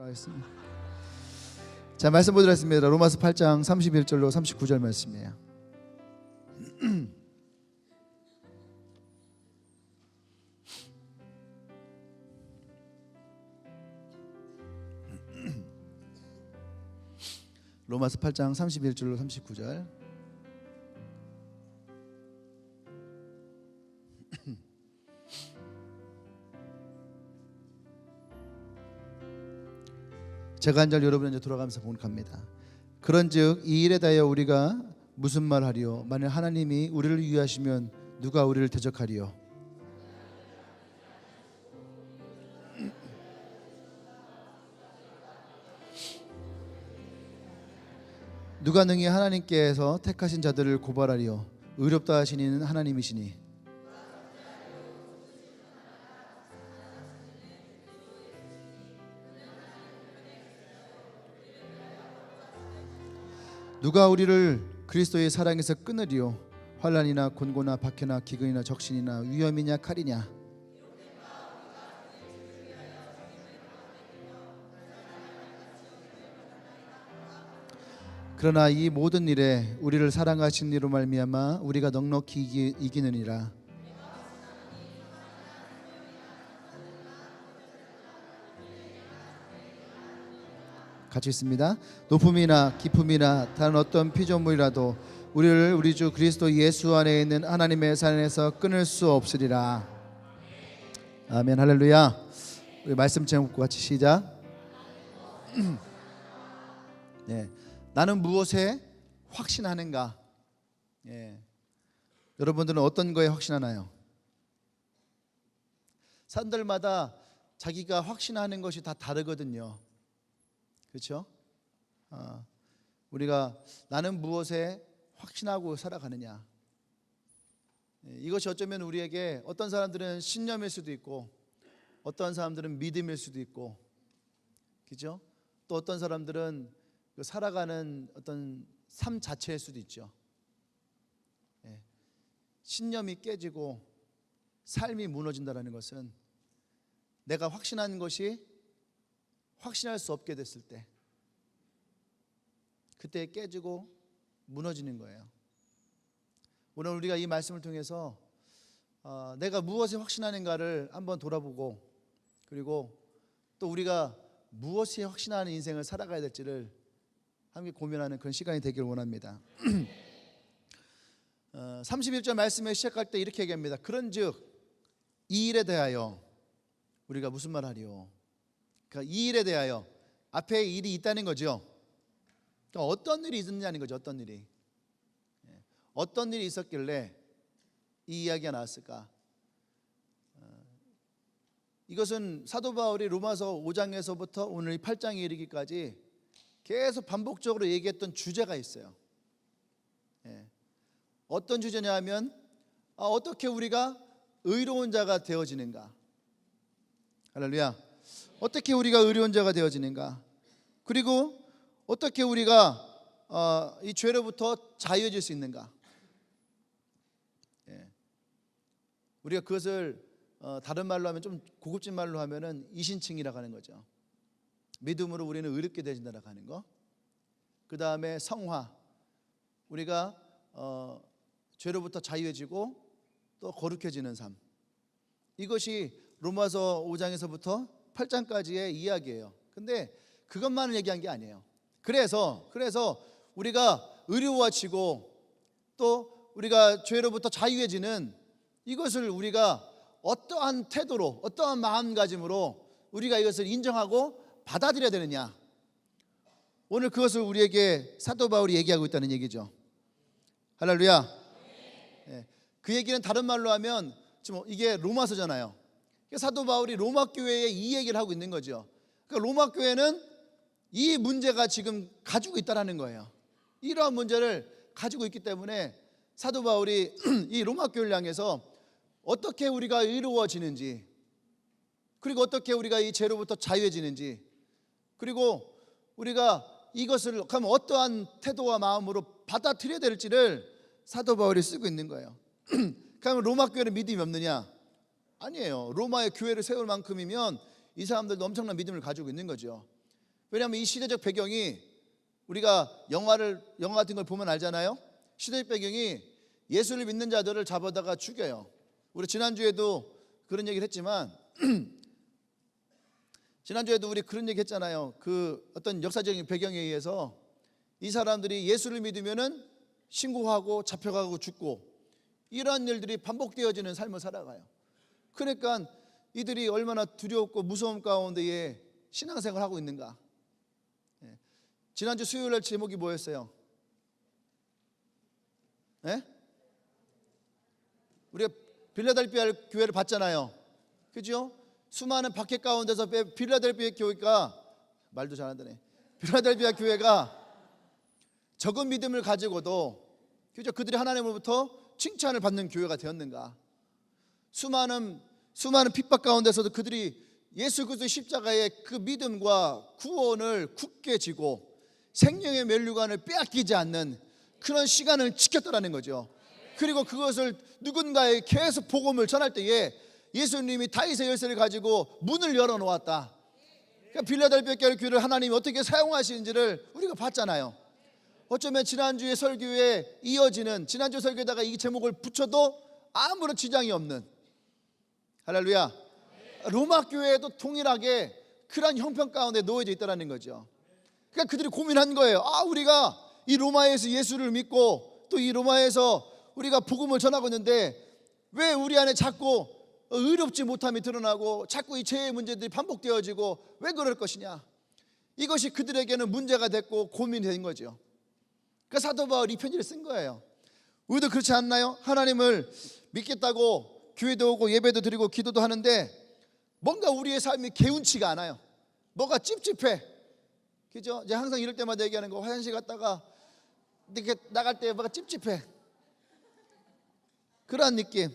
하겠습니다. 자, 말씀 보도록 하겠습니다. 로마서 8장 31절로 39절 말씀이에요. 로마서 8장 31절로 39절. 제가 한 절 여러분은 이제 돌아가면서 봉독합니다. 그런즉 이 일에 대하여 우리가 무슨 말하리요? 만일 하나님이 우리를 위하시면 누가 우리를 대적하리요? 누가 능히 하나님께서 택하신 자들을 고발하리요? 의롭다 하신 이는 하나님이시니. 누가 우리를 그리스도의 사랑에서 끊으리요? 환난이나 곤고나 박해나 기근이나 적신이나 위험이냐 칼이냐? 그러나 이 모든 일에 우리를 사랑하신 이로 말미암아 우리가 넉넉히 이기느니라. 같이 있습니다. 높음이나 깊음이나 다른 어떤 피조물이라도 우리를 우리 주 그리스도 예수 안에 있는 하나님의 사랑에서 끊을 수 없으리라. 아멘. 할렐루야. 우리 말씀 제목 같이 시작. 네. 나는 무엇에 확신하는가? 예. 여러분들은 어떤 거에 확신하나요? 사람들마다 자기가 확신하는 것이 다 다르거든요. 그렇죠? 우리가 나는 무엇에 확신하고 살아가느냐, 이것이 어쩌면 우리에게 어떤 사람들은 신념일 수도 있고 어떤 사람들은 믿음일 수도 있고, 그렇죠? 또 어떤 사람들은 살아가는 어떤 삶 자체일 수도 있죠. 신념이 깨지고 삶이 무너진다는 것은 내가 확신하는 것이 확신할 수 없게 됐을 때, 그때 깨지고 무너지는 거예요. 오늘 우리가 이 말씀을 통해서 내가 무엇에 확신하는가를 한번 돌아보고, 그리고 또 우리가 무엇에 확신하는 인생을 살아가야 될지를 함께 고민하는 그런 시간이 되기를 원합니다. 31절 말씀에 시작할 때 이렇게 얘기합니다. 그런즉 이 일에 대하여 우리가 무슨 말하리요? 그러니까 이 일에 대하여, 앞에 일이 있다는 거죠. 그러니까 어떤 일이 있느냐는 거죠. 어떤 일이 있었길래 이 이야기가 나왔을까? 이것은 사도 바울이 로마서 5장에서부터 오늘 8장에 이르기까지 계속 반복적으로 얘기했던 주제가 있어요. 어떤 주제냐 하면 어떻게 우리가 의로운 자가 되어지는가? 할렐루야. 어떻게 우리가 의로운 자가 되어지는가? 그리고 어떻게 우리가 이 죄로부터 자유해질 수 있는가? 우리가 그것을 다른 말로 하면, 좀 고급진 말로 하면은 이신칭이라고 하는 거죠. 믿음으로 우리는 의롭게 되진다라고 하는 거. 그 다음에 성화, 우리가 죄로부터 자유해지고 또 거룩해지는 삶. 이것이 로마서 5장에서부터 8장까지의 이야기예요. 근데 그것만을 얘기한 게 아니에요. 그래서 우리가 의로워지고 또 우리가 죄로부터 자유해지는 이것을 우리가 어떠한 태도로, 어떠한 마음가짐으로 우리가 이것을 인정하고 받아들여야 되느냐, 오늘 그것을 우리에게 사도 바울이 얘기하고 있다는 얘기죠. 할렐루야. 그 얘기는 다른 말로 하면 지금 이게 로마서잖아요. 사도 바울이 로마 교회에 이 얘기를 하고 있는 거죠. 그러니까 로마 교회는 이 문제가 지금 가지고 있다는 거예요. 이러한 문제를 가지고 있기 때문에 사도 바울이 이 로마 교회를 향해서 어떻게 우리가 의로워지는지, 그리고 어떻게 우리가 이 죄로부터 자유해지는지, 그리고 우리가 이것을 하면 어떠한 태도와 마음으로 받아들여야 될지를 사도 바울이 쓰고 있는 거예요. 그러면 로마 교회는 믿음이 없느냐? 아니에요. 로마의 교회를 세울 만큼이면 이 사람들도 엄청난 믿음을 가지고 있는 거죠. 왜냐하면 이 시대적 배경이 우리가 영화 같은 걸 보면 알잖아요. 시대적 배경이 예수를 믿는 자들을 잡아다가 죽여요. 우리 지난주에도 그런 얘기를 했지만 지난주에도 우리 그런 얘기 했잖아요. 그 어떤 역사적인 배경에 의해서 이 사람들이 예수를 믿으면은 신고하고 잡혀가고 죽고 이러한 일들이 반복되어지는 삶을 살아가요. 그러니까 이들이 얼마나 두렵고 무서움 가운데에 신앙생활을 하고 있는가. 지난주 수요일날 제목이 뭐였어요? 네? 우리가 빌라델피아 교회를 봤잖아요. 그죠? 수많은 박해 가운데서 빌라델피아 교회가 말도 잘 안 되네. 빌라델피아 교회가 적은 믿음을 가지고도 그죠? 그들이 하나님으로부터 칭찬을 받는 교회가 되었는가? 수많은 핍박 가운데서도 그들이 예수 그리스도의 십자가의 그 믿음과 구원을 굳게 지고 생명의 면류관을 빼앗기지 않는 그런 시간을 지켰다라는 거죠. 그리고 그것을 누군가에 계속 복음을 전할 때에 예수님이 다윗의 열쇠를 가지고 문을 열어놓았다. 그러니까 빌라델피아 교회를 하나님이 어떻게 사용하시는지를 우리가 봤잖아요. 어쩌면 지난주의 설교에 이어지는 지난주 설교에다가 이 제목을 붙여도 아무런 지장이 없는 할렐루야. 로마 교회에도 동일하게 그런 형편 가운데 놓여져 있다는 거죠. 그러니까 그들이 고민한 거예요. 우리가 이 로마에서 예수를 믿고 또 이 로마에서 우리가 복음을 전하고 있는데 왜 우리 안에 자꾸 의롭지 못함이 드러나고 자꾸 이 죄의 문제들이 반복되어지고 왜 그럴 것이냐. 이것이 그들에게는 문제가 됐고 고민이 된 거죠. 그러니까 사도 바울이 이 편지를 쓴 거예요. 우리도 그렇지 않나요? 하나님을 믿겠다고 교회도 오고 예배도 드리고 기도도 하는데 뭔가 우리의 삶이 개운치가 않아요. 뭐가 찝찝해. 그죠? 이제 항상 이럴 때마다 얘기하는 거, 화장실 갔다가 이렇게 나갈 때 뭐가 찝찝해. 그런 느낌.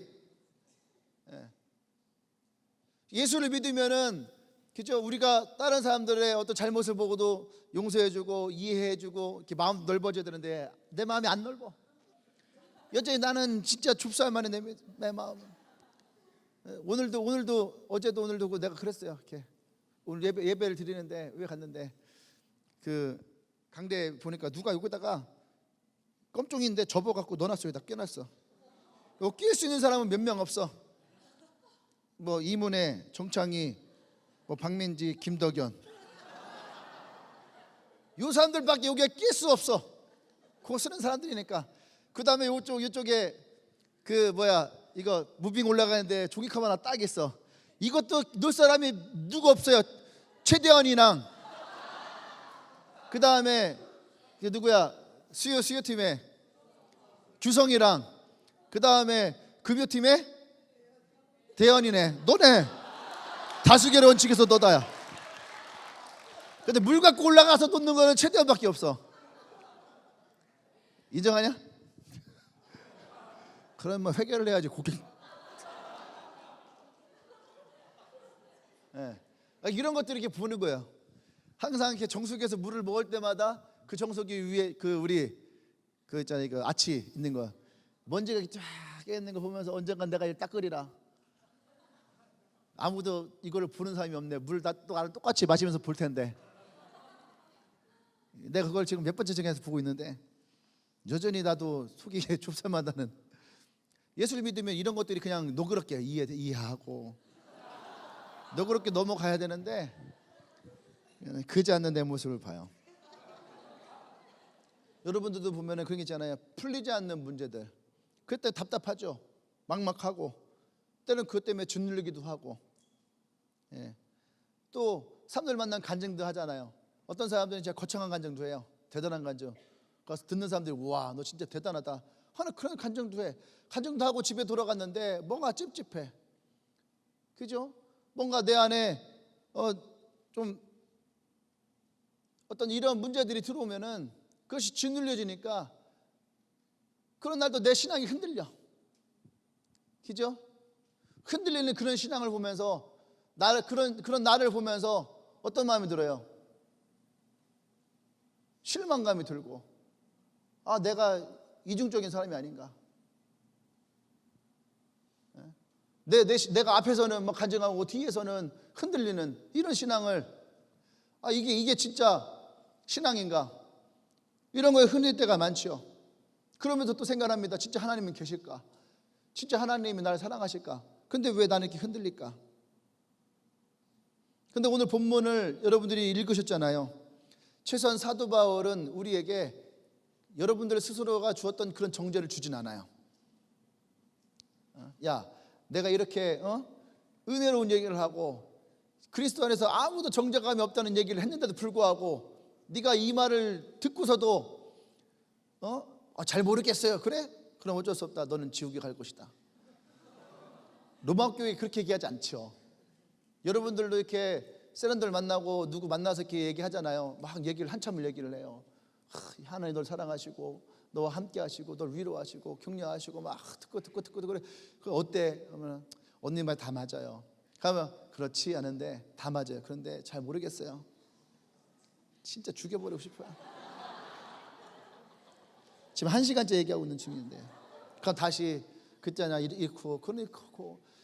예수를 믿으면은 그죠? 우리가 다른 사람들의 어떤 잘못을 보고도 용서해주고 이해해주고 이렇게 마음 넓어져야 되는데 내 마음이 안 넓어. 여전히 나는 진짜 좁쌀만해 내 마음. 오늘도 어제도 오늘도 내가 그랬어요. 이렇게 오늘 예배를 드리는데 왜 갔는데 그 강대 보니까 누가 여기다가 껌종인데 접어갖고 넣어놨어요. 여기다 껴놨어. 이거 낄 수 있는 사람은 몇 명 없어. 뭐 이문혜, 정창희, 뭐 박민지, 김덕연 요 사람들밖에 여기에 낄 수 없어. 그거 쓰는 사람들이니까. 그 다음에 이쪽에 그 이거 무빙 올라가는데 종이컵 하나 딱 있어. 이것도 넣을 사람이 누구 없어요. 최대원이랑 그 다음에 누구야 수요팀에 규성이랑 그 다음에 금요팀에 대현이네. 너네 다수결의 원칙에서 너다야. 근데 물 갖고 올라가서 놓는 거는 최대원밖에 없어. 인정하냐? 그러면 회개를 해야지. 고객. 이런 것들을 이렇게 보는 거예요. 항상 이렇게 정수기에서 물을 먹을 때마다 그 정수기 위에 우리 있잖아요. 그 아치 있는 거 먼지가 쫙 깨있는 거 보면서 언젠간 내가 이걸 닦으리라. 아무도 이거를 보는 사람이 없네. 물 다 똑같이 마시면서 볼 텐데 내가 그걸 지금 몇 번째 정해서 보고 있는데 여전히 나도 속이 좁쌀마다는. 예수를 믿으면 이런 것들이 그냥 너그럽게 이해하고 너그럽게 넘어가야 되는데 그지 않는 내 모습을 봐요. 여러분들도 보면은 그런 게 있잖아요. 풀리지 않는 문제들. 그때 답답하죠. 막막하고 때는 그것 때문에 짓눌리기도 하고. 또 사람들 만난 간증도 하잖아요. 어떤 사람들은 진짜 거창한 간증도 해요. 대단한 간증. 그래서 듣는 사람들이 와, 너 진짜 대단하다 하는 그런 간증도 해. 간증도 하고 집에 돌아갔는데 뭔가 찝찝해. 그죠? 뭔가 내 안에 좀 어떤 이런 문제들이 들어오면은 그것이 짓눌려지니까 그런 날도 내 신앙이 흔들려. 그죠? 흔들리는 그런 신앙을 보면서 그런 나를 보면서 어떤 마음이 들어요? 실망감이 들고 내가 이중적인 사람이 아닌가. 내가 앞에서는 막 간증하고 뒤에서는 흔들리는 이런 신앙을 이게 진짜 신앙인가? 이런 거에 흔들 때가 많죠. 그러면서 또 생각합니다. 진짜 하나님은 계실까? 진짜 하나님이 나를 사랑하실까? 근데 왜 나는 이렇게 흔들릴까? 근데 오늘 본문을 여러분들이 읽으셨잖아요. 최소한 사도 바울은 우리에게 여러분들 스스로가 주었던 그런 정죄를 주진 않아요. 야, 내가 이렇게 은혜로운 얘기를 하고 그리스도 안에서 아무도 정죄감이 없다는 얘기를 했는데도 불구하고 네가 이 말을 듣고서도 잘 모르겠어요. 그래? 그럼 어쩔 수 없다. 너는 지옥에 갈 것이다. 로마 교회 그렇게 얘기하지 않죠. 여러분들도 이렇게 세련들 만나고 누구 만나서 이렇게 얘기하잖아요. 막 얘기를 한참을 얘기를 해요. 하나님 널 사랑하시고 너와 함께 하시고 널 위로하시고 격려하시고 막 듣고 그래. 그 어때? 그러면 언니 말 다 맞아요. 그러면 그렇지 않은데 다 맞아요. 그런데 잘 모르겠어요. 진짜 죽여버리고 싶어요. 지금 1시간째 얘기하고 있는 중인데 그럼 다시 그때냐 잃고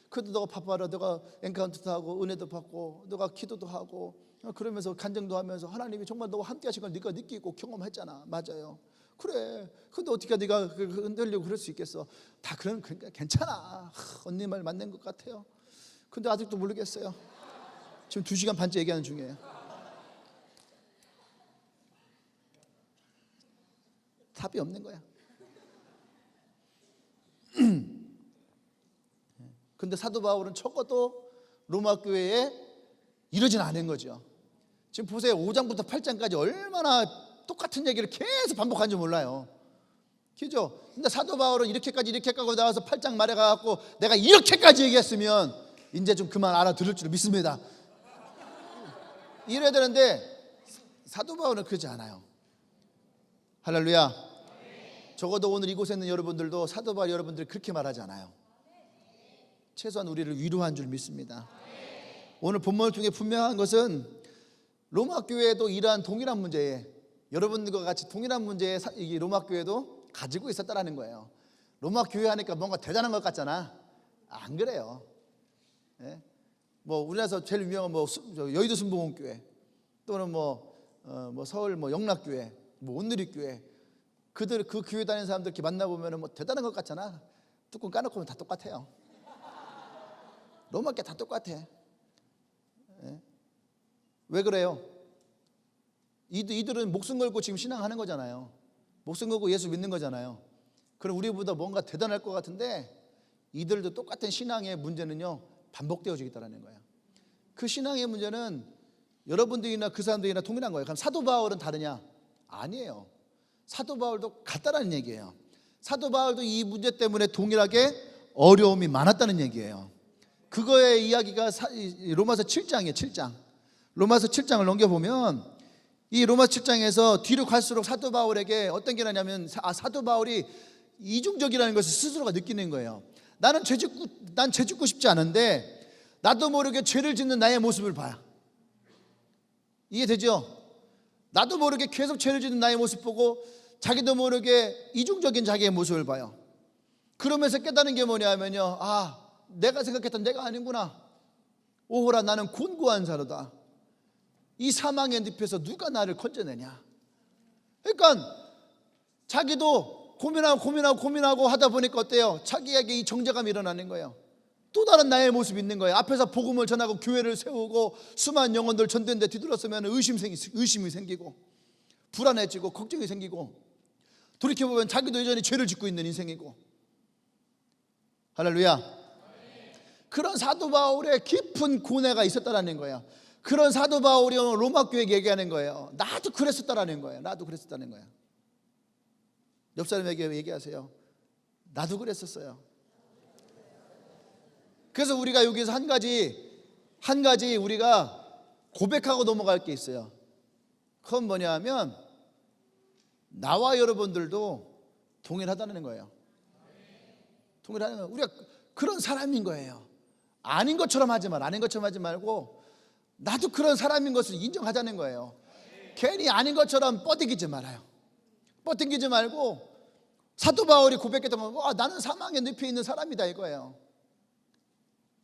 그래도 너가 바빠라. 너가 엔카운트도 하고 은혜도 받고 너가 기도도 하고 그러면서 간증도 하면서 하나님이 정말 너와 함께 하신 걸 네가 느끼고 경험했잖아. 맞아요. 그래. 근데 어떻게 네가 흔들려고 그럴 수 있겠어? 다 그러니까 괜찮아. 언니 말 맞는 것 같아요. 근데 아직도 모르겠어요. 지금 2시간 반째 얘기하는 중이에요. 답이 없는 거야. 근데 사도 바울은 적어도 로마 교회에 이러진 않은 거죠. 지금 보세요. 5장부터 8장까지 얼마나 똑같은 얘기를 계속 반복하는지 몰라요. 그죠? 근데 사도 바울은 이렇게까지 나와서 8장 말에 가갖고 내가 이렇게까지 얘기했으면 이제 좀 그만 알아들을 줄 믿습니다. 이래야 되는데 사도 바울은 그러지 않아요. 할렐루야. 적어도 오늘 이곳에 있는 여러분들도 사도 바울 여러분들 그렇게 말하지 않아요. 최소한 우리를 위로한 줄 믿습니다. 오늘 본문을 통해 분명한 것은 로마 교회도 이러한 동일한 문제에 여러분들과 같이 동일한 문제에 로마 교회도 가지고 있었다라는 거예요. 로마 교회 하니까 뭔가 대단한 것 같잖아. 안 그래요. 예? 뭐 우리나라에서 제일 유명한 여의도 순복음교회 또는 서울 영락교회, 온누리교회 그 교회 다니는 사람들 이렇게 만나보면 대단한 것 같잖아. 뚜껑 까놓고 보면 다 똑같아요. 로마교회 다 똑같아. 예? 왜 그래요? 이들은 목숨 걸고 지금 신앙하는 거잖아요. 목숨 걸고 예수 믿는 거잖아요. 그럼 우리보다 뭔가 대단할 것 같은데 이들도 똑같은 신앙의 문제는요 반복되어지고 있다는 거예요. 그 신앙의 문제는 여러분들이나 그 사람들이나 동일한 거예요. 그럼 사도 바울은 다르냐? 아니에요. 사도 바울도 같다라는 얘기예요. 사도 바울도 이 문제 때문에 동일하게 어려움이 많았다는 얘기예요. 그거의 이야기가 로마서 7장이에요. 7장. 로마서 7장을 넘겨보면 이 로마서 7장에서 뒤로 갈수록 사도 바울에게 어떤 게 나냐면 사도 바울이 이중적이라는 것을 스스로가 느끼는 거예요. 난 죄 짓고 싶지 않은데 나도 모르게 죄를 짓는 나의 모습을 봐요. 이해되죠? 나도 모르게 계속 죄를 짓는 나의 모습 보고 자기도 모르게 이중적인 자기의 모습을 봐요. 그러면서 깨닫는 게 뭐냐면요, 내가 생각했던 내가 아닌구나. 오호라 나는 곤고한 자로다. 이 사망의 늪에서 누가 나를 건져내냐. 그러니까 자기도 고민하고 하다 보니까 어때요? 자기에게 이 정죄감이 일어나는 거예요. 또 다른 나의 모습이 있는 거예요. 앞에서 복음을 전하고 교회를 세우고 수많은 영혼들 전도했는데 뒤돌았으면 의심이 생기고 불안해지고 걱정이 생기고 돌이켜보면 자기도 여전히 죄를 짓고 있는 인생이고. 할렐루야. 그런 사도 바울의 깊은 고뇌가 있었다라는 거예요. 그런 사도 바울이 로마 교회에 얘기하는 거예요. 나도 그랬었다라는 거예요. 나도 그랬었다는 거예요. 옆 사람에게 얘기하세요. 나도 그랬었어요. 그래서 우리가 여기서 한 가지 우리가 고백하고 넘어갈 게 있어요. 그건 뭐냐 하면 나와 여러분들도 동일하다는 거예요. 동일하는 거예요. 우리가 그런 사람인 거예요. 아닌 것처럼 하지 말고 나도 그런 사람인 것을 인정하자는 거예요. 괜히 아닌 것처럼 뻗어기지 말아요. 뻗어기지 말고 사도 바울이 고백했던 건 나는 사망의 늪에 있는 사람이다 이거예요.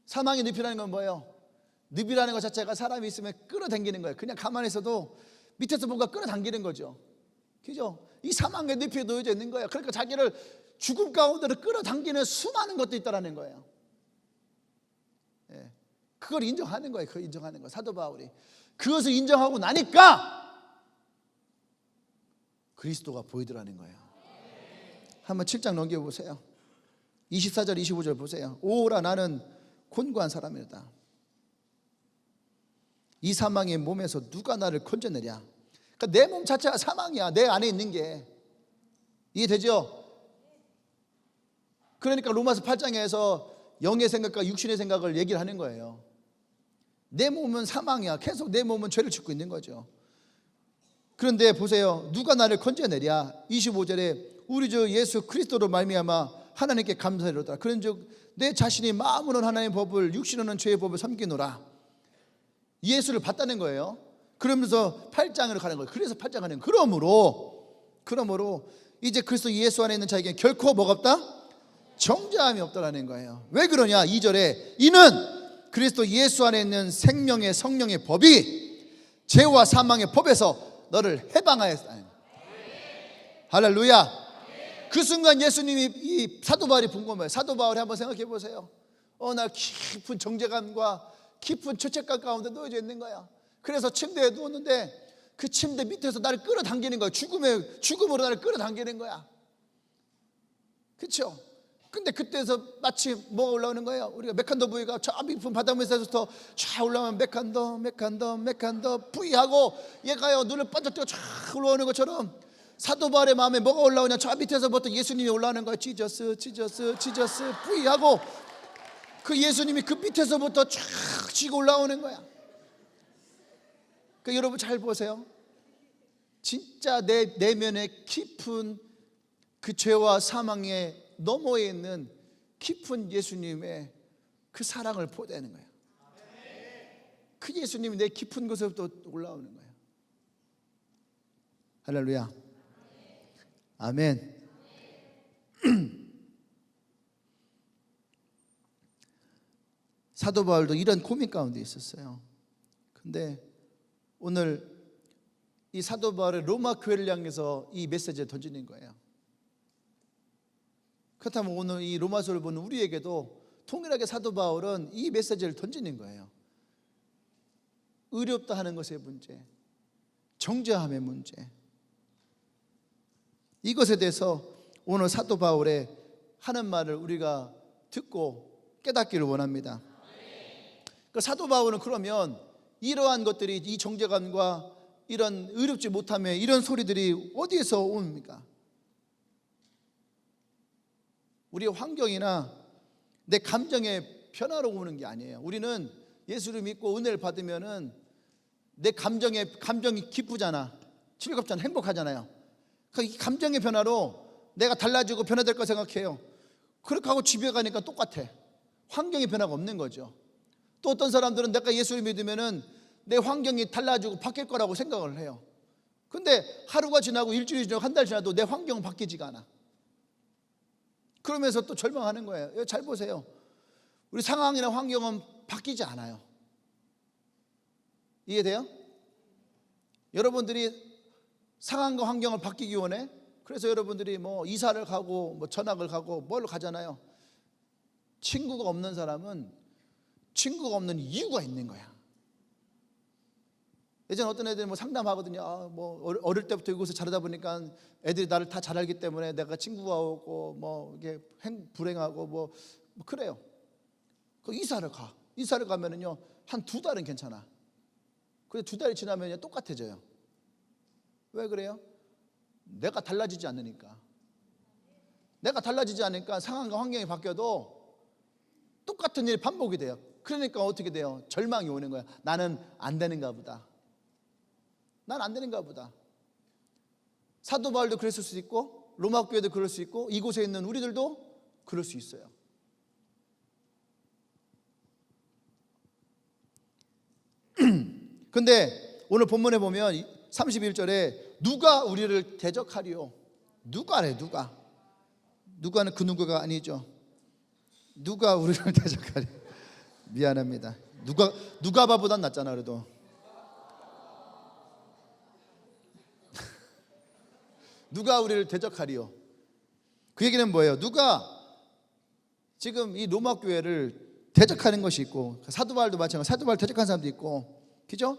사망의 늪이라는 건 뭐예요? 늪이라는 것 자체가 사람이 있으면 끌어당기는 거예요. 그냥 가만히 있어도 밑에서 뭔가 끌어당기는 거죠. 그죠? 이 사망의 늪에 놓여져 있는 거예요. 그러니까 자기를 죽음 가운데로 끌어당기는 수많은 것도 있다라는 거예요. 예. 그걸 인정하는 거예요. 그걸 인정하는 거예요. 사도 바울이 그것을 인정하고 나니까 그리스도가 보이더라는 거예요. 한번 7장 넘겨보세요. 24절 25절 보세요. 오라 나는 곤고한 사람이다. 이 사망의 몸에서 누가 나를 건져내랴. 그러니까 내 몸 자체가 사망이야. 내 안에 있는 게. 이해되죠? 그러니까 로마서 8장에서 영의 생각과 육신의 생각을 얘기를 하는 거예요. 내 몸은 사망이야. 계속 내 몸은 죄를 짓고 있는 거죠. 그런데 보세요. 누가 나를 건져내랴. 25절에 우리 주 예수 그리스도로 말미암아 하나님께 감사하리로다. 그런즉 내 자신이 마음으로는 하나님의 법을 육신으로는 죄의 법을 섬기노라. 예수를 봤다는 거예요. 그러면서 8장으로 가는 거예요. 그래서 8장 하는 거예요. 그러므로 이제 그리스도 예수 안에 있는 자에게 결코 뭐가 없다? 정죄함이 없다라는 거예요. 왜 그러냐? 2절에 이는 그리스도 예수 안에 있는 생명의 성령의 법이 죄와 사망의 법에서 너를 해방하였다. 할렐루야. 그 순간 예수님이 이 사도 바울이 본 거예요. 사도 바울이 한번 생각해 보세요. 나 깊은 정죄감과 깊은 죄책감 가운데 놓여져 있는 거야. 그래서 침대에 누웠는데 그 침대 밑에서 나를 끌어당기는 거야. 죽음으로 나를 끌어당기는 거야. 그렇죠? 근데 그때서 마치 뭐가 올라오는 거예요. 우리가 메칸더 부위가 저 깊은 바닷물에서부터 쫙 올라오면 메칸더 부위하고 얘가요 눈을 번쩍 뜨고 쫙 올라오는 것처럼 사도 바울의 마음에 뭐가 올라오냐? 저 밑에서부터 예수님이 올라오는 거예요. 지저스 부위하고 그 예수님이 그 밑에서부터 쫙 지고 올라오는 거야. 그러니까 여러분 잘 보세요. 진짜 내 내면에 깊은 그 죄와 사망의 너머에 있는 깊은 예수님의 그 사랑을 보대는 거예요. 그 예수님이 내 깊은 곳에부터 올라오는 거예요. 할렐루야. 아멘. 사도 바울도 이런 고민 가운데 있었어요. 근데 오늘 이 사도 바울의 로마 교회를 향해서 이 메시지를 던지는 거예요. 그렇다면 오늘 이 로마서를 보는 우리에게도 동일하게 사도 바울은 이 메시지를 던지는 거예요. 의롭다 하는 것의 문제, 정죄함의 문제, 이것에 대해서 오늘 사도 바울의 하는 말을 우리가 듣고 깨닫기를 원합니다. 그러니까 사도 바울은 그러면 이러한 것들이, 이 정죄감과 이런 의롭지 못함의 이런 소리들이 어디에서 옵니까? 우리의 환경이나 내 감정의 변화로 오는 게 아니에요. 우리는 예수를 믿고 은혜를 받으면은 내 감정이 기쁘잖아, 즐겁잖아, 행복하잖아요. 이 감정의 변화로 내가 달라지고 변화될 거 생각해요. 그렇게 하고 집에 가니까 똑같아. 환경의 변화가 없는 거죠. 또 어떤 사람들은 내가 예수를 믿으면은 내 환경이 달라지고 바뀔 거라고 생각을 해요. 근데 하루가 지나고 일주일이 지나고 한 달 지나도 내 환경은 바뀌지가 않아. 그러면서 또 절망하는 거예요. 잘 보세요. 우리 상황이나 환경은 바뀌지 않아요. 이해돼요? 여러분들이 상황과 환경을 바뀌기 원해? 그래서 여러분들이 뭐 이사를 가고 뭐 전학을 가고 뭘 가잖아요. 친구가 없는 사람은 친구가 없는 이유가 있는 거야. 예전에 어떤 애들이 뭐 상담하거든요. 뭐 어릴 때부터 이곳에 자라다 보니까 애들이 나를 다 잘 알기 때문에 내가 친구가 오고 뭐 이게 불행하고 뭐 그래요. 그 이사를 가. 이사를 가면은요 한 2달은 괜찮아. 근데 2달이 지나면 똑같아져요. 왜 그래요? 내가 달라지지 않으니까. 내가 달라지지 않으니까 상황과 환경이 바뀌어도 똑같은 일이 반복이 돼요. 그러니까 어떻게 돼요? 절망이 오는 거야. 나는 안 되는가 보다. 난 안 되는가 보다. 사도 바울도 그랬을 수 있고 로마 교회도 그럴 수 있고 이곳에 있는 우리들도 그럴 수 있어요. 근데 오늘 본문에 보면 31절에 누가 우리를 대적하리요? 누가래, 누가? 누가는 그 누구가 아니죠. 누가 우리를 대적하리? 미안합니다. 누가바보단 낫잖아. 그래도 누가 우리를 대적하리요? 그 얘기는 뭐예요? 누가 지금 이 로마 교회를 대적하는 것이 있고, 사도 바울도 마찬가지로 사도 바울 대적하는 사람도 있고, 그죠?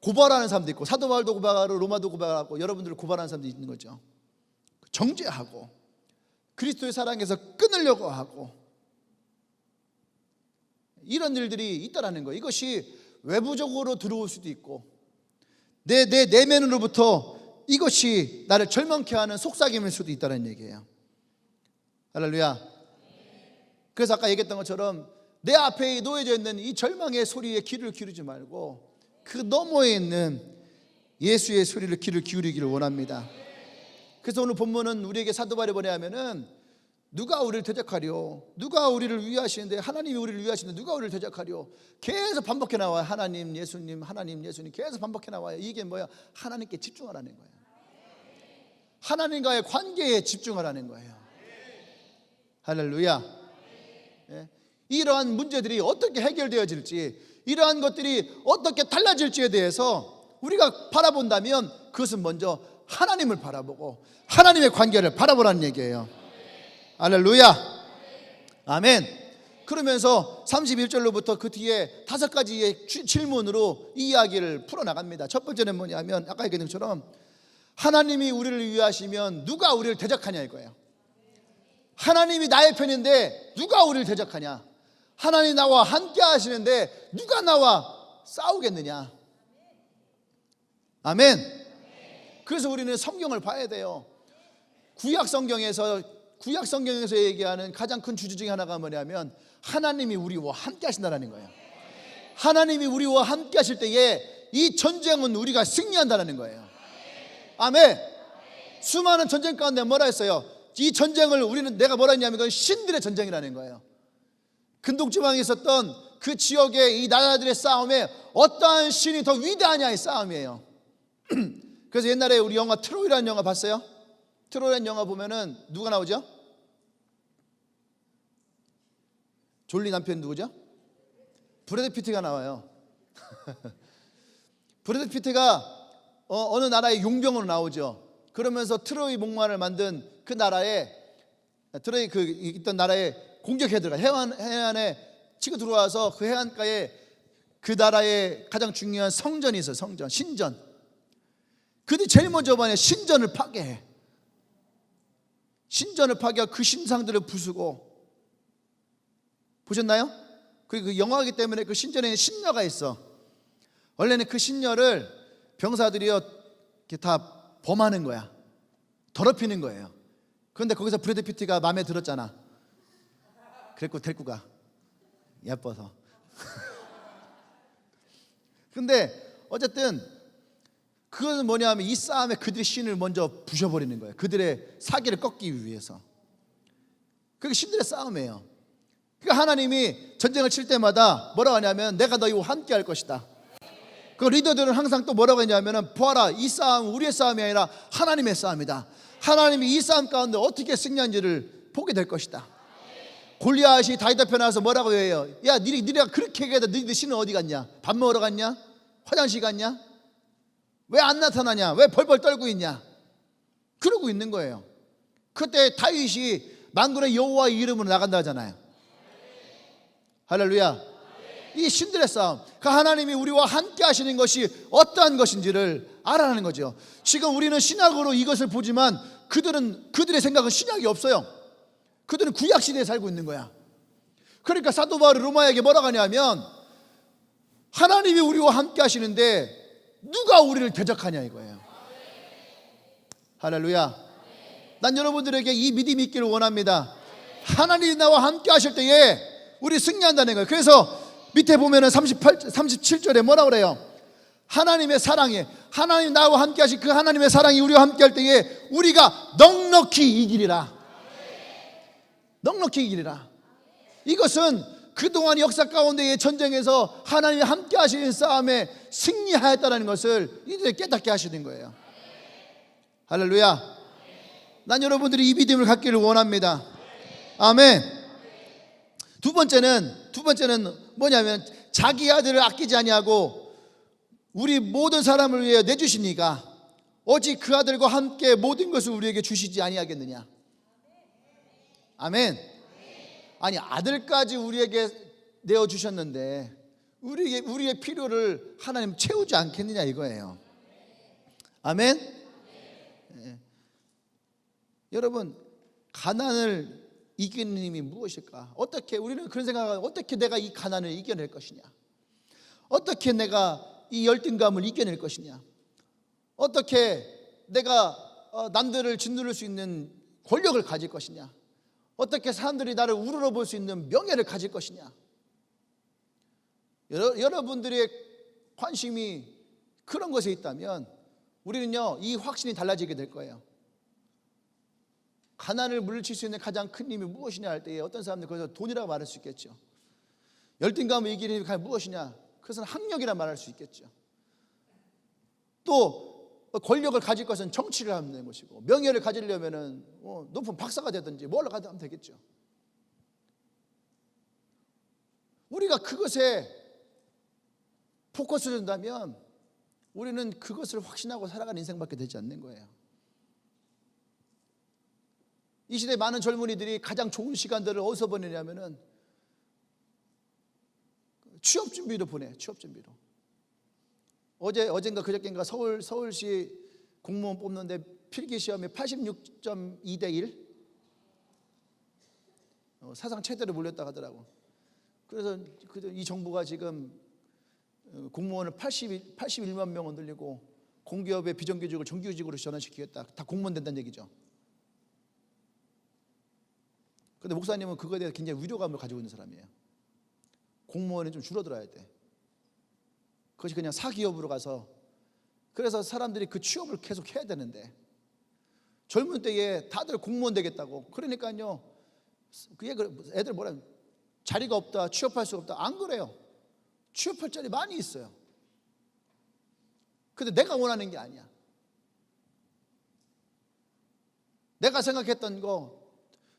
고발하는 사람도 있고, 사도 바울도 고발하고 로마도 고발하고 여러분들을 고발하는 사람도 있는 거죠. 정죄하고 그리스도의 사랑에서 끊으려고 하고, 이런 일들이 있다라는 거예요. 이것이 외부적으로 들어올 수도 있고, 내 내면으로부터 이것이 나를 절망케 하는 속삭임일 수도 있다는 얘기예요. 할렐루야. 그래서 아까 얘기했던 것처럼 내 앞에 놓여져 있는 이 절망의 소리에 귀를 기울이지 말고 그 너머에 있는 예수의 소리를 귀를 기울이기를 원합니다. 그래서 오늘 본문은 우리에게 사도 바울이 뭐냐 하면은, 누가 우리를 대적하려? 누가 우리를 위하시는데, 하나님이 우리를 위하시는데 누가 우리를 대적하려? 계속 반복해 나와요. 하나님, 예수님, 하나님, 예수님 계속 반복해 나와요. 이게 뭐야? 하나님께 집중하라는 거예요. 하나님과의 관계에 집중하라는 거예요. 할렐루야. 예? 이러한 문제들이 어떻게 해결되어질지, 이러한 것들이 어떻게 달라질지에 대해서 우리가 바라본다면 그것은 먼저 하나님을 바라보고 하나님의 관계를 바라보라는 얘기예요. 할렐루야. 아멘. 그러면서 31절로부터 그 뒤에 5가지의 질문으로 이 이야기를 풀어나갑니다. 첫 번째는 뭐냐면, 아까 얘기한 것처럼 하나님이 우리를 위하시면 누가 우리를 대적하냐 이거예요. 하나님이 나의 편인데 누가 우리를 대적하냐? 하나님이 나와 함께 하시는데 누가 나와 싸우겠느냐? 아멘. 그래서 우리는 성경을 봐야 돼요. 구약 성경에서 얘기하는 가장 큰 주제 중에 하나가 뭐냐면, 하나님이 우리와 함께 하신다는 거예요. 하나님이 우리와 함께 하실 때에 이 전쟁은 우리가 승리한다는 거예요. 아멘. 수많은 전쟁 가운데 뭐라 했어요? 이 전쟁을 내가 뭐라 했냐면, 이건 신들의 전쟁이라는 거예요. 근동지방에 있었던 그 지역의 이 나라들의 싸움에 어떠한 신이 더 위대하냐의 싸움이에요. 그래서 옛날에 우리 영화 트로이라는 영화 봤어요? 트로이라는 영화 보면은 누가 나오죠? 졸리 남편 누구죠? 브래드 피트가 나와요. 브래드 피트가 어느 나라의 용병으로 나오죠. 그러면서 트로이 목마를 만든 그 나라에, 트로이 그 있던 나라에 공격해 들어가, 해안에 치고 들어와서 그 해안가에 그 나라의 가장 중요한 성전이 있어요. 성전, 신전. 그들이 제일 먼저 뭐냐? 신전을 파괴해. 신전을 파괴하고 그 신상들을 부수고. 보셨나요? 그 영화이기 때문에 그 신전에는 신녀가 있어. 원래는 그 신녀를 병사들이요 이렇게 다 범하는 거야. 더럽히는 거예요. 그런데 거기서 브래드 피트가 마음에 들었잖아. 그랬고 데리고 가. 예뻐서. 근데 어쨌든 그것은 뭐냐면, 이 싸움에 그들의 신을 먼저 부셔버리는 거예요. 그들의 사기를 꺾기 위해서. 그게 신들의 싸움이에요. 그러니까 하나님이 전쟁을 칠 때마다 뭐라고 하냐면, 내가 너희와 함께 할 것이다. 그 리더들은 항상 또 뭐라고 했냐면, 보아라, 이 싸움 우리의 싸움이 아니라 하나님의 싸움이다. 하나님이 이 싸움 가운데 어떻게 승리한지를 보게 될 것이다. 골리앗이 다윗 앞에 나와서 뭐라고 해요? 야, 니네가 그렇게 얘기하다 너희들 신은 어디 갔냐? 밥 먹으러 갔냐? 화장실 갔냐? 왜 안 나타나냐? 왜 벌벌 떨고 있냐? 그러고 있는 거예요. 그때 다윗이 만군의 여호와의 이름으로 나간다 하잖아요. 할렐루야. 이 신들의 싸움, 그 하나님이 우리와 함께 하시는 것이 어떠한 것인지를 알아내는 거죠. 지금 우리는 신약으로 이것을 보지만 그들의 생각은 신약이 없어요. 그들은 구약 시대에 살고 있는 거야. 그러니까 사도 바울이 로마에게 뭐라고 하냐면, 하나님이 우리와 함께 하시는데 누가 우리를 대적하냐 이거예요. 할렐루야. 난 여러분들에게 이 믿음이 있기를 원합니다. 하나님이 나와 함께 하실 때에 우리 승리한다는 거예요. 그래서 밑에 보면은 37절에 뭐라고 그래요? 하나님의 사랑이, 하나님 나와 함께 하신 그 하나님의 사랑이 우리와 함께 할 때에 우리가 넉넉히 이기리라. 넉넉히 이기리라. 이것은 그동안 역사 가운데의 전쟁에서 하나님이 함께 하시는 싸움에 승리하였다는 것을 이제 깨닫게 하시는 거예요. 할렐루야. 난 여러분들이 이 믿음을 갖기를 원합니다. 아멘. 두 번째는 뭐냐면, 자기 아들을 아끼지 아니하고 우리 모든 사람을 위해 내주시니까 오직 그 아들과 함께 모든 것을 우리에게 주시지 아니하겠느냐. 아멘. 아니, 아들까지 우리에게 내어주셨는데 우리의 필요를 하나님 채우지 않겠느냐 이거예요. 아멘. 예. 여러분, 가난을 이기는 힘이 무엇일까? 어떻게, 우리는 그런 생각을, 어떻게 내가 이 가난을 이겨낼 것이냐, 어떻게 내가 이 열등감을 이겨낼 것이냐, 어떻게 내가 남들을 짓누를 수 있는 권력을 가질 것이냐, 어떻게 사람들이 나를 우러러 볼 수 있는 명예를 가질 것이냐. 여러분들의 관심이 그런 것에 있다면 우리는요, 이 확신이 달라지게 될 거예요. 가난을 물리칠 수 있는 가장 큰 힘이 무엇이냐 할 때에 어떤 사람들 그래서 돈이라고 말할 수 있겠죠. 열등감을 이기는 힘이 무엇이냐? 그것은 학력이라 말할 수 있겠죠. 또 권력을 가질 것은 정치를 하면 되는 것이고, 명예를 가지려면은 높은 박사가 되든지 뭘 하면 되겠죠. 우리가 그것에 포커스를 둔다면 우리는 그것을 확신하고 살아가는 인생밖에 되지 않는 거예요. 이 시대 많은 젊은이들이 가장 좋은 시간들을 어디서 보내냐면은 취업 준비로 보내. 취업 준비로. 어젠가 그저께인가 서울시 공무원 뽑는데 필기 시험에 86.2대 1 사상 최대로 몰렸다고 하더라고. 그래서 이 정부가 지금 공무원을 81만 명을 늘리고 공기업의 비정규직을 정규직으로 전환시키겠다. 다 공무원 된다는 얘기죠. 그런데 목사님은 그거에 대해서 굉장히 위로감을 가지고 있는 사람이에요. 공무원이 좀 줄어들어야 돼. 그것이 그냥 사기업으로 가서, 그래서 사람들이 그 취업을 계속 해야 되는데 젊은 때에 다들 공무원 되겠다고. 그러니까요, 애들 뭐라, 자리가 없다, 취업할 수 없다. 안 그래요. 취업할 자리 많이 있어요. 근데 내가 원하는 게 아니야. 내가 생각했던 거,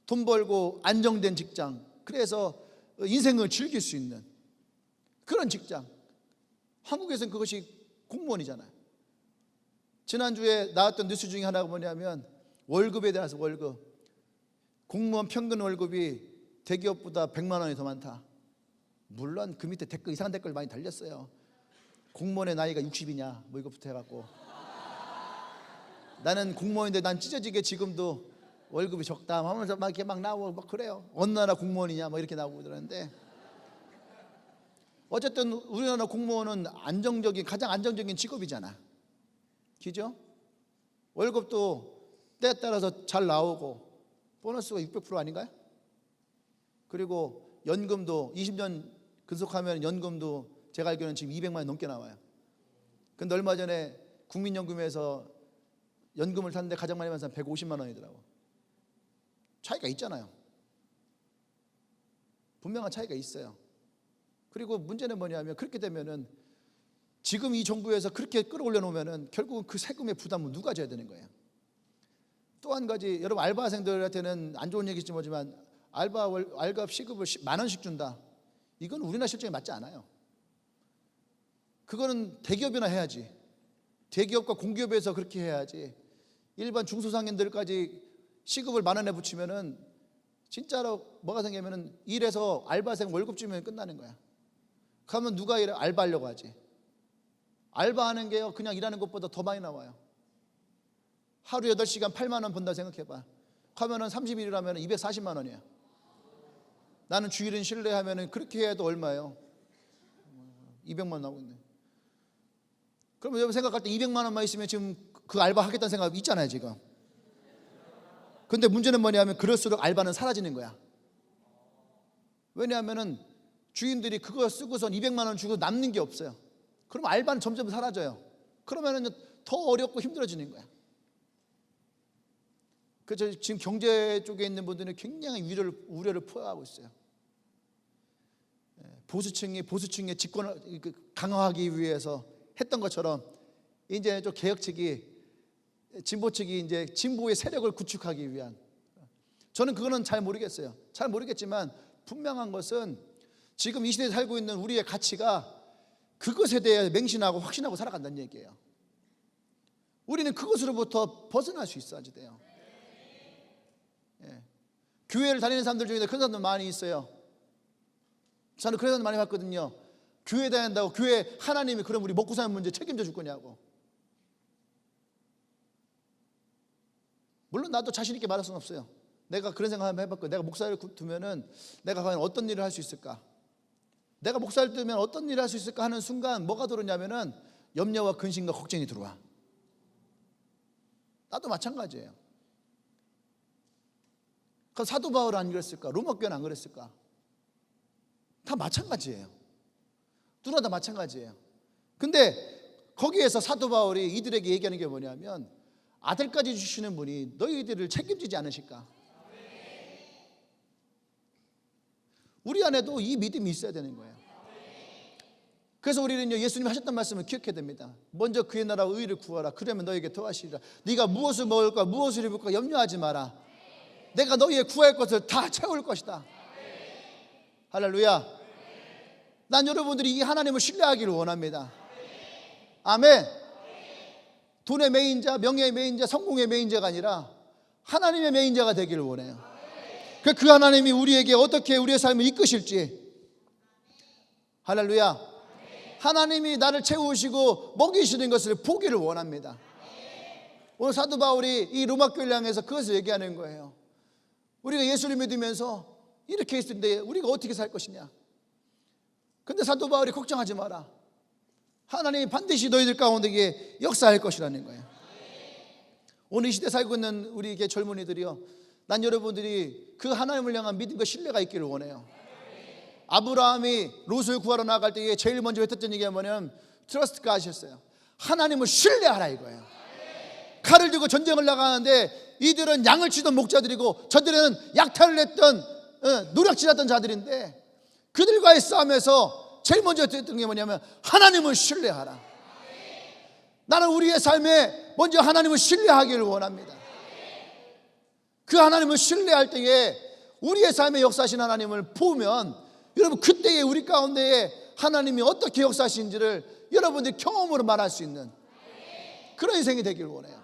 돈 벌고 안정된 직장, 그래서 인생을 즐길 수 있는 그런 직장. 한국에서는 그것이 공무원이잖아요. 지난주에 나왔던 뉴스 중에 하나가 뭐냐면 월급에 대해서, 월급, 공무원 평균 월급이 대기업보다 100만 원이 더 많다. 물론 그 밑에 댓글, 이상한 댓글 많이 달렸어요. 공무원의 나이가 60이냐 뭐 이거부터 해갖고 나는 공무원인데 난 찢어지게 지금도 월급이 적다 하면서 막 이렇게 막 나오고 막 그래요. 어느 나라 공무원이냐 막 이렇게 나오고 그러는데, 어쨌든 우리나라 공무원은 가장 안정적인 직업이잖아. 그죠? 월급도 때에 따라서 잘 나오고 보너스가 600% 아닌가요? 그리고 연금도 20년 근속하면 연금도 제가 알기로는 지금 200만 원 넘게 나와요. 근데 얼마 전에 국민연금에서 연금을 탔는데 가장 많이 받는 사람 150만 원이더라고. 차이가 있잖아요. 분명한 차이가 있어요. 그리고 문제는 뭐냐면, 그렇게 되면은 지금 이 정부에서 그렇게 끌어올려 놓으면은 결국은 그 세금의 부담은 누가 져야 되는 거예요. 또 한 가지, 여러분 알바생들한테는 안 좋은 얘기일지 모르지만 알바 시급을 10만 원씩 준다. 이건 우리나라 실정에 맞지 않아요. 그거는 대기업이나 해야지. 대기업과 공기업에서 그렇게 해야지. 일반 중소상인들까지 시급을 1만 원에 붙이면은 진짜로 뭐가 생기면은 일해서 알바생 월급 주면 끝나는 거야. 그러면 누가 알바하려고 하지? 알바하는 게요, 그냥 일하는 것보다 더 많이 나와요. 하루 8시간 8만 원 번다 생각해봐. 그러면은 30일 하면 240만 원이야. 나는 주일은 쉴래 하면은 그렇게 해도 얼마예요? 200만 원 나오겠네. 그러면 여러분 생각할 때 200만 원만 있으면 지금 그 알바 하겠다는 생각 있잖아요 지금. 근데 문제는 뭐냐면 그럴수록 알바는 사라지는 거야. 왜냐하면은 주인들이 그거 쓰고선 200만 원 주고 남는 게 없어요. 그럼 알바는 점점 사라져요. 그러면은 더 어렵고 힘들어지는 거야. 그래서 지금 경제 쪽에 있는 분들은 굉장히 우려를 포함하고 있어요. 보수층의 집권을 강화하기 위해서 했던 것처럼 이제 좀 개혁 측이, 진보 측이 이제 진보의 세력을 구축하기 위한, 저는 그거는 잘 모르겠어요. 잘 모르겠지만 분명한 것은 지금 이 시대에 살고 있는 우리의 가치가 그것에 대해 맹신하고 확신하고 살아간다는 얘기예요. 우리는 그것으로부터 벗어날 수 있어야 돼요. 예. 교회를 다니는 사람들 중에 그런 사람들 많이 있어요. 저는 그런 사람들 많이 봤거든요. 교회 다닌다고 교회 하나님이 그럼 우리 먹고 사는 문제 책임져 줄 거냐고. 물론 나도 자신 있게 말할 수는 없어요. 내가 그런 생각 한번 해봤거든요. 내가 목사를 두면은 내가 과연 어떤 일을 할 수 있을까? 내가 목사를 두면 어떤 일을 할 수 있을까 하는 순간 뭐가 들어오냐면은 염려와 근심과 걱정이 들어와. 나도 마찬가지예요. 그럼 사도 바울은 안 그랬을까? 로마 교회는 안 그랬을까? 다 마찬가지예요. 누구나 다 마찬가지예요. 근데 거기에서 사도 바울이 이들에게 얘기하는 게 뭐냐면 아들까지 주시는 분이 너희들을 책임지지 않으실까? 우리 안에도 이 믿음이 있어야 되는 거예요. 그래서 우리는요, 예수님이 하셨던 말씀을 기억해야 됩니다. 먼저 그의 나라와 의를 구하라. 그러면 너에게 더하시리라. 네가 무엇을 먹을까 무엇을 입을까 염려하지 마라. 내가 너희의 구할 것을 다 채울 것이다. 할렐루야. 난 여러분들이 이 하나님을 신뢰하기를 원합니다. 아멘. 돈의 메인자, 명예의 메인자, 성공의 메인자가 아니라 하나님의 메인자가 되기를 원해요. 그 하나님이 우리에게 어떻게 우리의 삶을 이끄실지. 할렐루야. 하나님이 나를 채우시고 먹이시는 것을 보기를 원합니다. 오늘 사도 바울이 이 로마 교회를 향해서 그것을 얘기하는 거예요. 우리가 예수를 믿으면서 이렇게 있는데 우리가 어떻게 살 것이냐. 근데 사도 바울이 걱정하지 마라. 하나님이 반드시 너희들 가운데 역사할 것이라는 거예요. 오늘 이 시대에 살고 있는 우리에게 젊은이들이요, 난 여러분들이 그 하나님을 향한 믿음과 신뢰가 있기를 원해요. 아브라함이 롯을 구하러 나갈 때에 제일 먼저 했던 얘기가 뭐냐면 트러스트 가셨어요. 하나님을 신뢰하라 이거예요. 칼을 들고 전쟁을 나가는데 이들은 양을 치던 목자들이고 저들은 약탈을 했던 노략질하던 자들인데 그들과의 싸움에서 제일 먼저 했던 게 뭐냐면 하나님을 신뢰하라. 나는 우리의 삶에 먼저 하나님을 신뢰하기를 원합니다. 그 하나님을 신뢰할 때에 우리의 삶에 역사하신 하나님을 보면 여러분 그때에 우리 가운데에 하나님이 어떻게 역사하시는지를 여러분들이 경험으로 말할 수 있는 그런 인생이 되기를 원해요.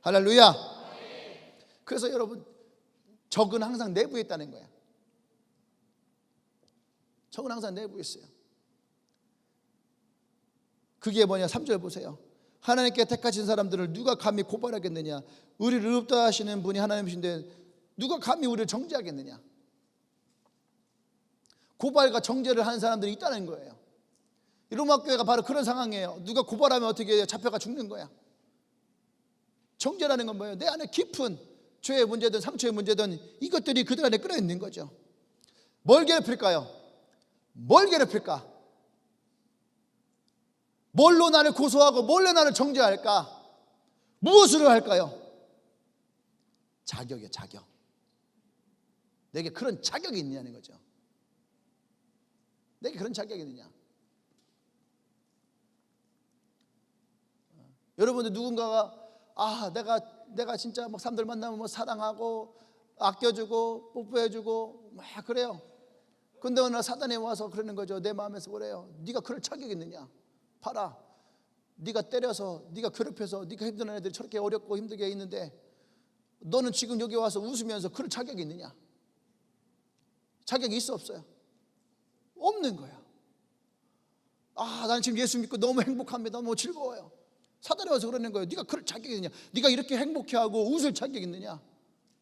할렐루야. 그래서 여러분 적은 항상 내부에 있다는 거야. 적은 항상 내부에 있어요. 그게 뭐냐 3절 보세요. 하나님께 택하신 사람들을 누가 감히 고발하겠느냐. 우리를 의롭다 하시는 분이 하나님이신데 누가 감히 우리를 정죄하겠느냐. 고발과 정죄를 하는 사람들이 있다는 거예요. 이 로마 교회가 바로 그런 상황이에요. 누가 고발하면 어떻게 해요? 잡혀가 죽는 거야. 정죄라는 건 뭐예요? 내 안에 깊은 죄의 문제든 상처의 문제든 이것들이 그들 안에 끌어있는 거죠. 뭘 괴롭힐까요? 뭘 괴롭힐까? 뭘로 나를 고소하고 뭘로 나를 정죄할까? 무엇으로 할까요? 자격이에요. 자격. 내게 그런 자격이 있느냐는 거죠. 내게 그런 자격이 있느냐. 여러분들 누군가가 내가 진짜 막 사람들 만나면 뭐 사랑하고 아껴주고 뽀뽀해주고 막 그래요. 근데 어느 날 사단이 와서 그러는 거죠. 내 마음에서 그래요. 네가 그럴 자격이 있느냐. 봐라. 네가 때려서 네가 괴롭혀서 네가 힘든 애들이 저렇게 어렵고 힘들게 있는데 너는 지금 여기 와서 웃으면서 그럴 자격이 있느냐. 자격이 있어 없어요? 없는 거야. 나는 지금 예수 믿고 너무 행복합니다. 너무 즐거워요. 사단이 와서 그러는 거예요. 네가 그럴 자격이 있느냐. 네가 이렇게 행복해하고 웃을 자격이 있느냐.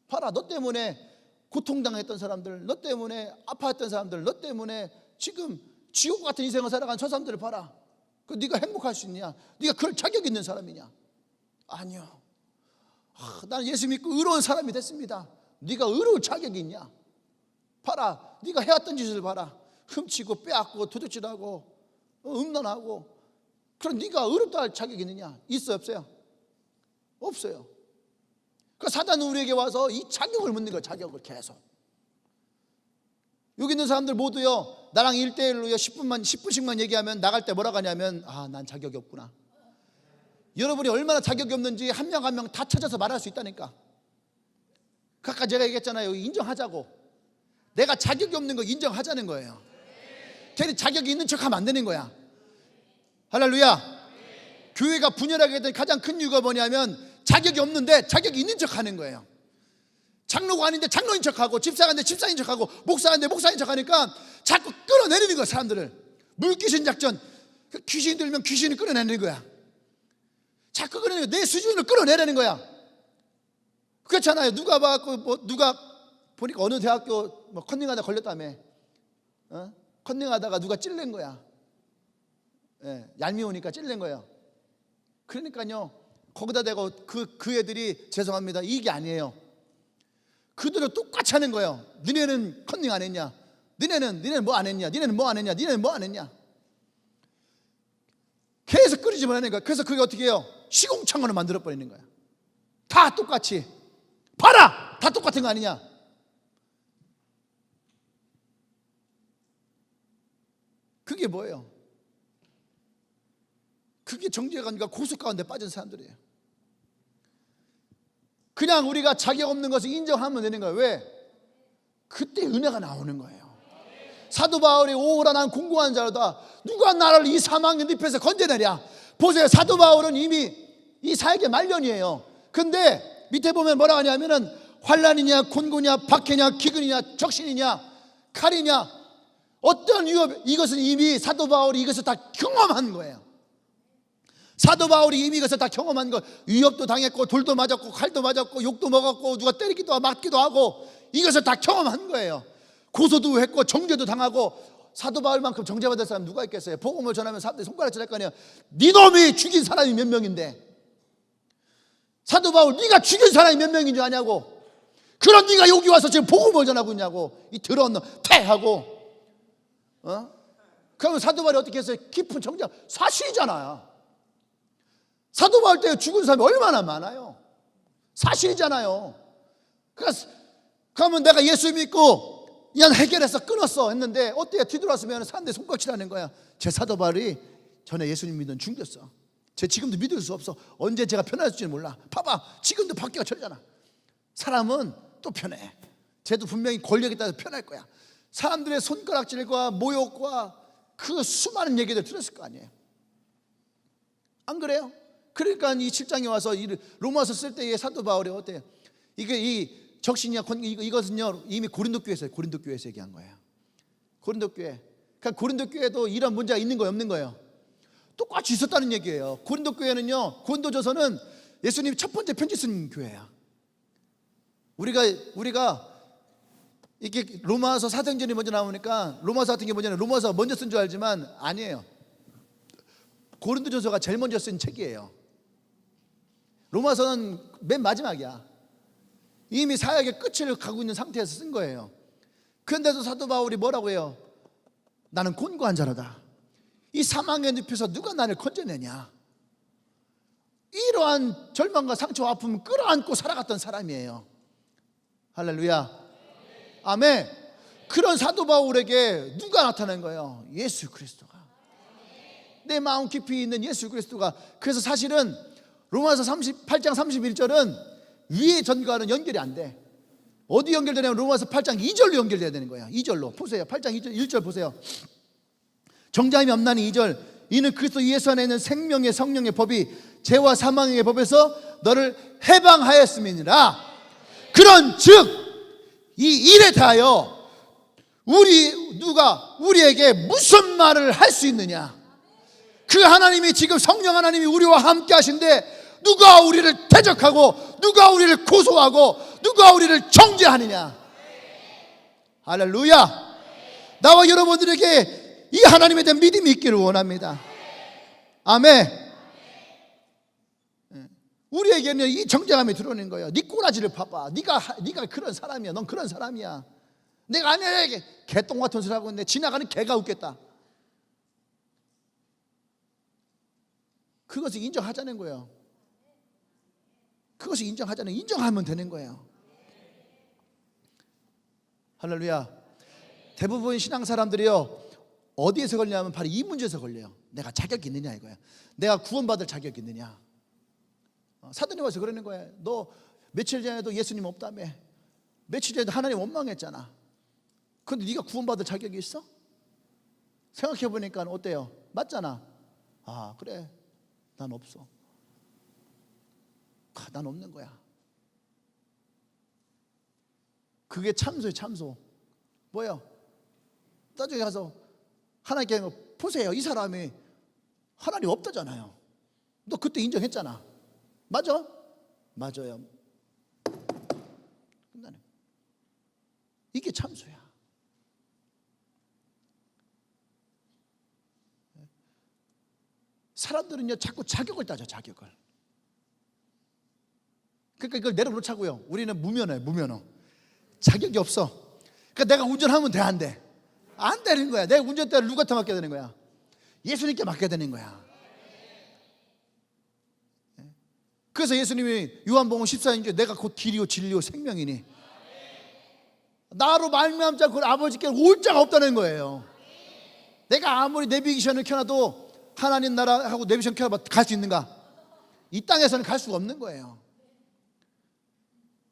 봐라. 너 때문에 고통당했던 사람들, 너 때문에 아파했던 사람들, 너 때문에 지금 지옥 같은 인생을 살아간 저 사람들을 봐라. 네가 행복할 수 있느냐. 네가 그럴 자격이 있는 사람이냐. 아니요. 나는 예수 믿고 의로운 사람이 됐습니다. 네가 의로울 자격이 있냐. 봐라. 네가 해왔던 짓을 봐라. 훔치고 빼앗고 도둑질하고 음란하고 그럼 네가 의롭다 할 자격이 있느냐? 있어요 없어요? 없어요. 그 사단은 우리에게 와서 이 자격을 묻는 거예요. 자격을 계속. 여기 있는 사람들 모두요 나랑 1대1로요 10분씩만 얘기하면 나갈 때 뭐라고 하냐면 난 자격이 없구나. 여러분이 얼마나 자격이 없는지 한 명 한 명 다 찾아서 말할 수 있다니까. 아까 제가 얘기했잖아요. 인정하자고. 내가 자격이 없는 거 인정하자는 거예요. 괜히 자격이 있는 척하면 안 되는 거야. 할렐루야. 교회가 분열하게 된 가장 큰 이유가 뭐냐면 자격이 없는데 자격이 있는 척하는 거예요. 장로가 아닌데 장로인 척하고, 집사가 아닌데 집사인 척하고, 목사가 아닌데 목사인 척하니까 자꾸 끌어내리는 거야. 사람들을. 물귀신 작전. 귀신이 들면 귀신이 끌어내는 거야. 자꾸 끌어내는 거야. 내 수준을 끌어내라는 거야. 그렇잖아요. 누가 봐갖고 누가 보니까 어느 대학교 컨닝하다 걸렸다며. 컨닝하다가 누가 찔낸 거야. 얄미우니까 찔낸 거예요. 그러니까요, 거기다 대고 그 애들이 죄송합니다, 이게 아니에요. 그들은 똑같이 하는 거예요. 너네는 컨닝 안 했냐? 너네는 뭐 안 했냐? 너네는 뭐 안 했냐? 너네는 뭐 안 했냐? 계속 끓이지만 하는 거야. 그래서 그게 어떻게 해요? 시궁창으로 만들어버리는 거야. 다 똑같이. 봐라! 다 똑같은 거 아니냐? 그게 뭐예요? 그게 정죄가 아니라 고수 가운데 빠진 사람들이에요. 그냥 우리가 자격 없는 것을 인정하면 되는 거예요. 왜? 그때 은혜가 나오는 거예요. 사도 바울이 오호라 난 공고한 자로다. 누가 나를 이 사망의 늪에서 건져내랴. 보세요. 사도 바울은 이미 이 사역의 말년이에요. 근데 밑에 보면 뭐라 하냐면은 환난이냐 곤고냐 박해냐 기근이냐 적신이냐 칼이냐 어떤 위협, 이것은 이미 사도 바울이 이것을 다 경험한 거예요. 사도 바울이 이미 이것을 다 경험한 거. 위협도 당했고 돌도 맞았고 칼도 맞았고 욕도 먹었고 누가 때리기도 하고 맞기도 하고 이것을 다 경험한 거예요. 고소도 했고 정죄도 당하고. 사도 바울만큼 정죄받을 사람 누가 있겠어요? 복음을 전하면 사람들이 손가락 질 거 아니에요. 네 놈이 죽인 사람이 몇 명인데. 사도 바울 네가 죽인 사람이 몇 명인 줄 아냐고. 그럼 네가 여기 와서 지금 복음을 전하고 있냐고. 이 더러운 놈 패하고. 그러면 사도 바울이 어떻게 했어요? 깊은 정죄. 사실이잖아요. 사도 바울 때 죽은 사람이 얼마나 많아요. 사실이잖아요. 그러면 내가 예수 믿고 그냥 해결해서 끊었어 했는데 어때요? 뒤돌아서면 사람들이 손가락질하는 거야. 제 사도 바울이 전에 예수님 믿은 중됐어. 제 지금도 믿을 수 없어. 언제 제가 편해질지 몰라. 봐봐, 지금도 바뀌어 절잖아. 사람은 또 편해. 쟤도 분명히 권력에 따라서 편할 거야. 사람들의 손가락질과 모욕과 그 수많은 얘기들 들었을 거 아니에요. 안 그래요? 그러니까 이 7장에 와서 로마서 쓸 때의 사도 바울이 어때요? 이게 이 적신이야 이것은요 이미 고린도 교회에서 얘기한 거예요. 고린도 교회. 그러니까 고린도 교회도 이런 문제가 있는 거예요, 없는 거예요? 똑같이 있었다는 얘기예요. 고린도 교회는요, 고린도전서는 예수님이 첫 번째 편지 쓴 교회야. 우리가 이렇게 로마서 사도행전이 먼저 나오니까 로마서 같은 게 뭐냐면 로마서 먼저 쓴 줄 알지만 아니에요. 고린도전서가 제일 먼저 쓴 책이에요. 로마서는 맨 마지막이야. 이미 사역의 끝을 가고 있는 상태에서 쓴 거예요. 그런데도 사도 바울이 뭐라고 해요? 나는 곤고한 자로다. 이 사망의 늪에서 누가 나를 건져내냐. 이러한 절망과 상처와 아픔을 끌어안고 살아갔던 사람이에요. 할렐루야. 아멘. 그런 사도 바울에게 누가 나타난 거예요? 예수 그리스도가. 내 마음 깊이 있는 예수 그리스도가. 그래서 사실은 로마서 8장 31절은 위의 전과는 연결이 안 돼. 어디 연결되냐면 로마서 8장 2절로 연결돼야 되는 거야. 2절로 보세요. 8장 2절 1절 보세요. 정자임이 없나니 2절 이는 그리스도 예수 안에 있는 생명의 성령의 법이 죄와 사망의 법에서 너를 해방하였음이니라. 그런 즉 이 일에 대하여 누가 우리에게 무슨 말을 할 수 있느냐. 그 하나님이 지금 성령 하나님이 우리와 함께 하신데 누가 우리를 대적하고 누가 우리를 고소하고 누가 우리를 정죄하느냐. 할렐루야. 나와 여러분들에게 이 하나님에 대한 믿음이 있기를 원합니다. 아멘. 우리에게는 이 정죄감이 들어오는 거예요. 네 꼬라지를 봐봐. 네가 그런 사람이야. 넌 그런 사람이야. 내가 아니야 개똥 같은 소리 하고 있는데 지나가는 개가 웃겠다. 그것을 인정하자는 거예요. 그것을 인정하면 되는 거예요. 할렐루야. 대부분 신앙 사람들이요 어디에서 걸리냐면 바로 이 문제에서 걸려요. 내가 자격이 있느냐 이거야. 내가 구원받을 자격이 있느냐. 사도님 와서 그러는 거예요. 너 며칠 전에도 예수님 없다며. 며칠 전에도 하나님 원망했잖아. 그런데 네가 구원받을 자격이 있어? 생각해 보니까 어때요? 맞잖아. 아, 그래. 난 없어. 난 없는 거야. 그게 참소예요, 참소. 뭐예요? 나중에 가서 하나님께 보세요. 이 사람이 하나님 없다잖아요. 너 그때 인정했잖아. 맞아? 맞아요. 이게 참소야. 사람들은요 자꾸 자격을 따져. 자격을. 그러니까 이걸 내려놓자고요. 우리는 무면허예요. 무면허. 자격이 없어. 그러니까 내가 운전하면 돼, 안 돼? 안 되는 거야. 내 운전대를 누구한테 맡겨야 되는 거야? 예수님께 맡겨야 되는 거야. 그래서 예수님이 요한복음 14장에 내가 곧 길이요 진리요 생명이니 나로 말미암지 않고 아버지께 올 자가 없다는 거예요. 내가 아무리 내비게이션을 켜놔도 하나님 나라하고 내비게이션 켜봐 갈 수 있는가? 이 땅에서는 갈 수가 없는 거예요.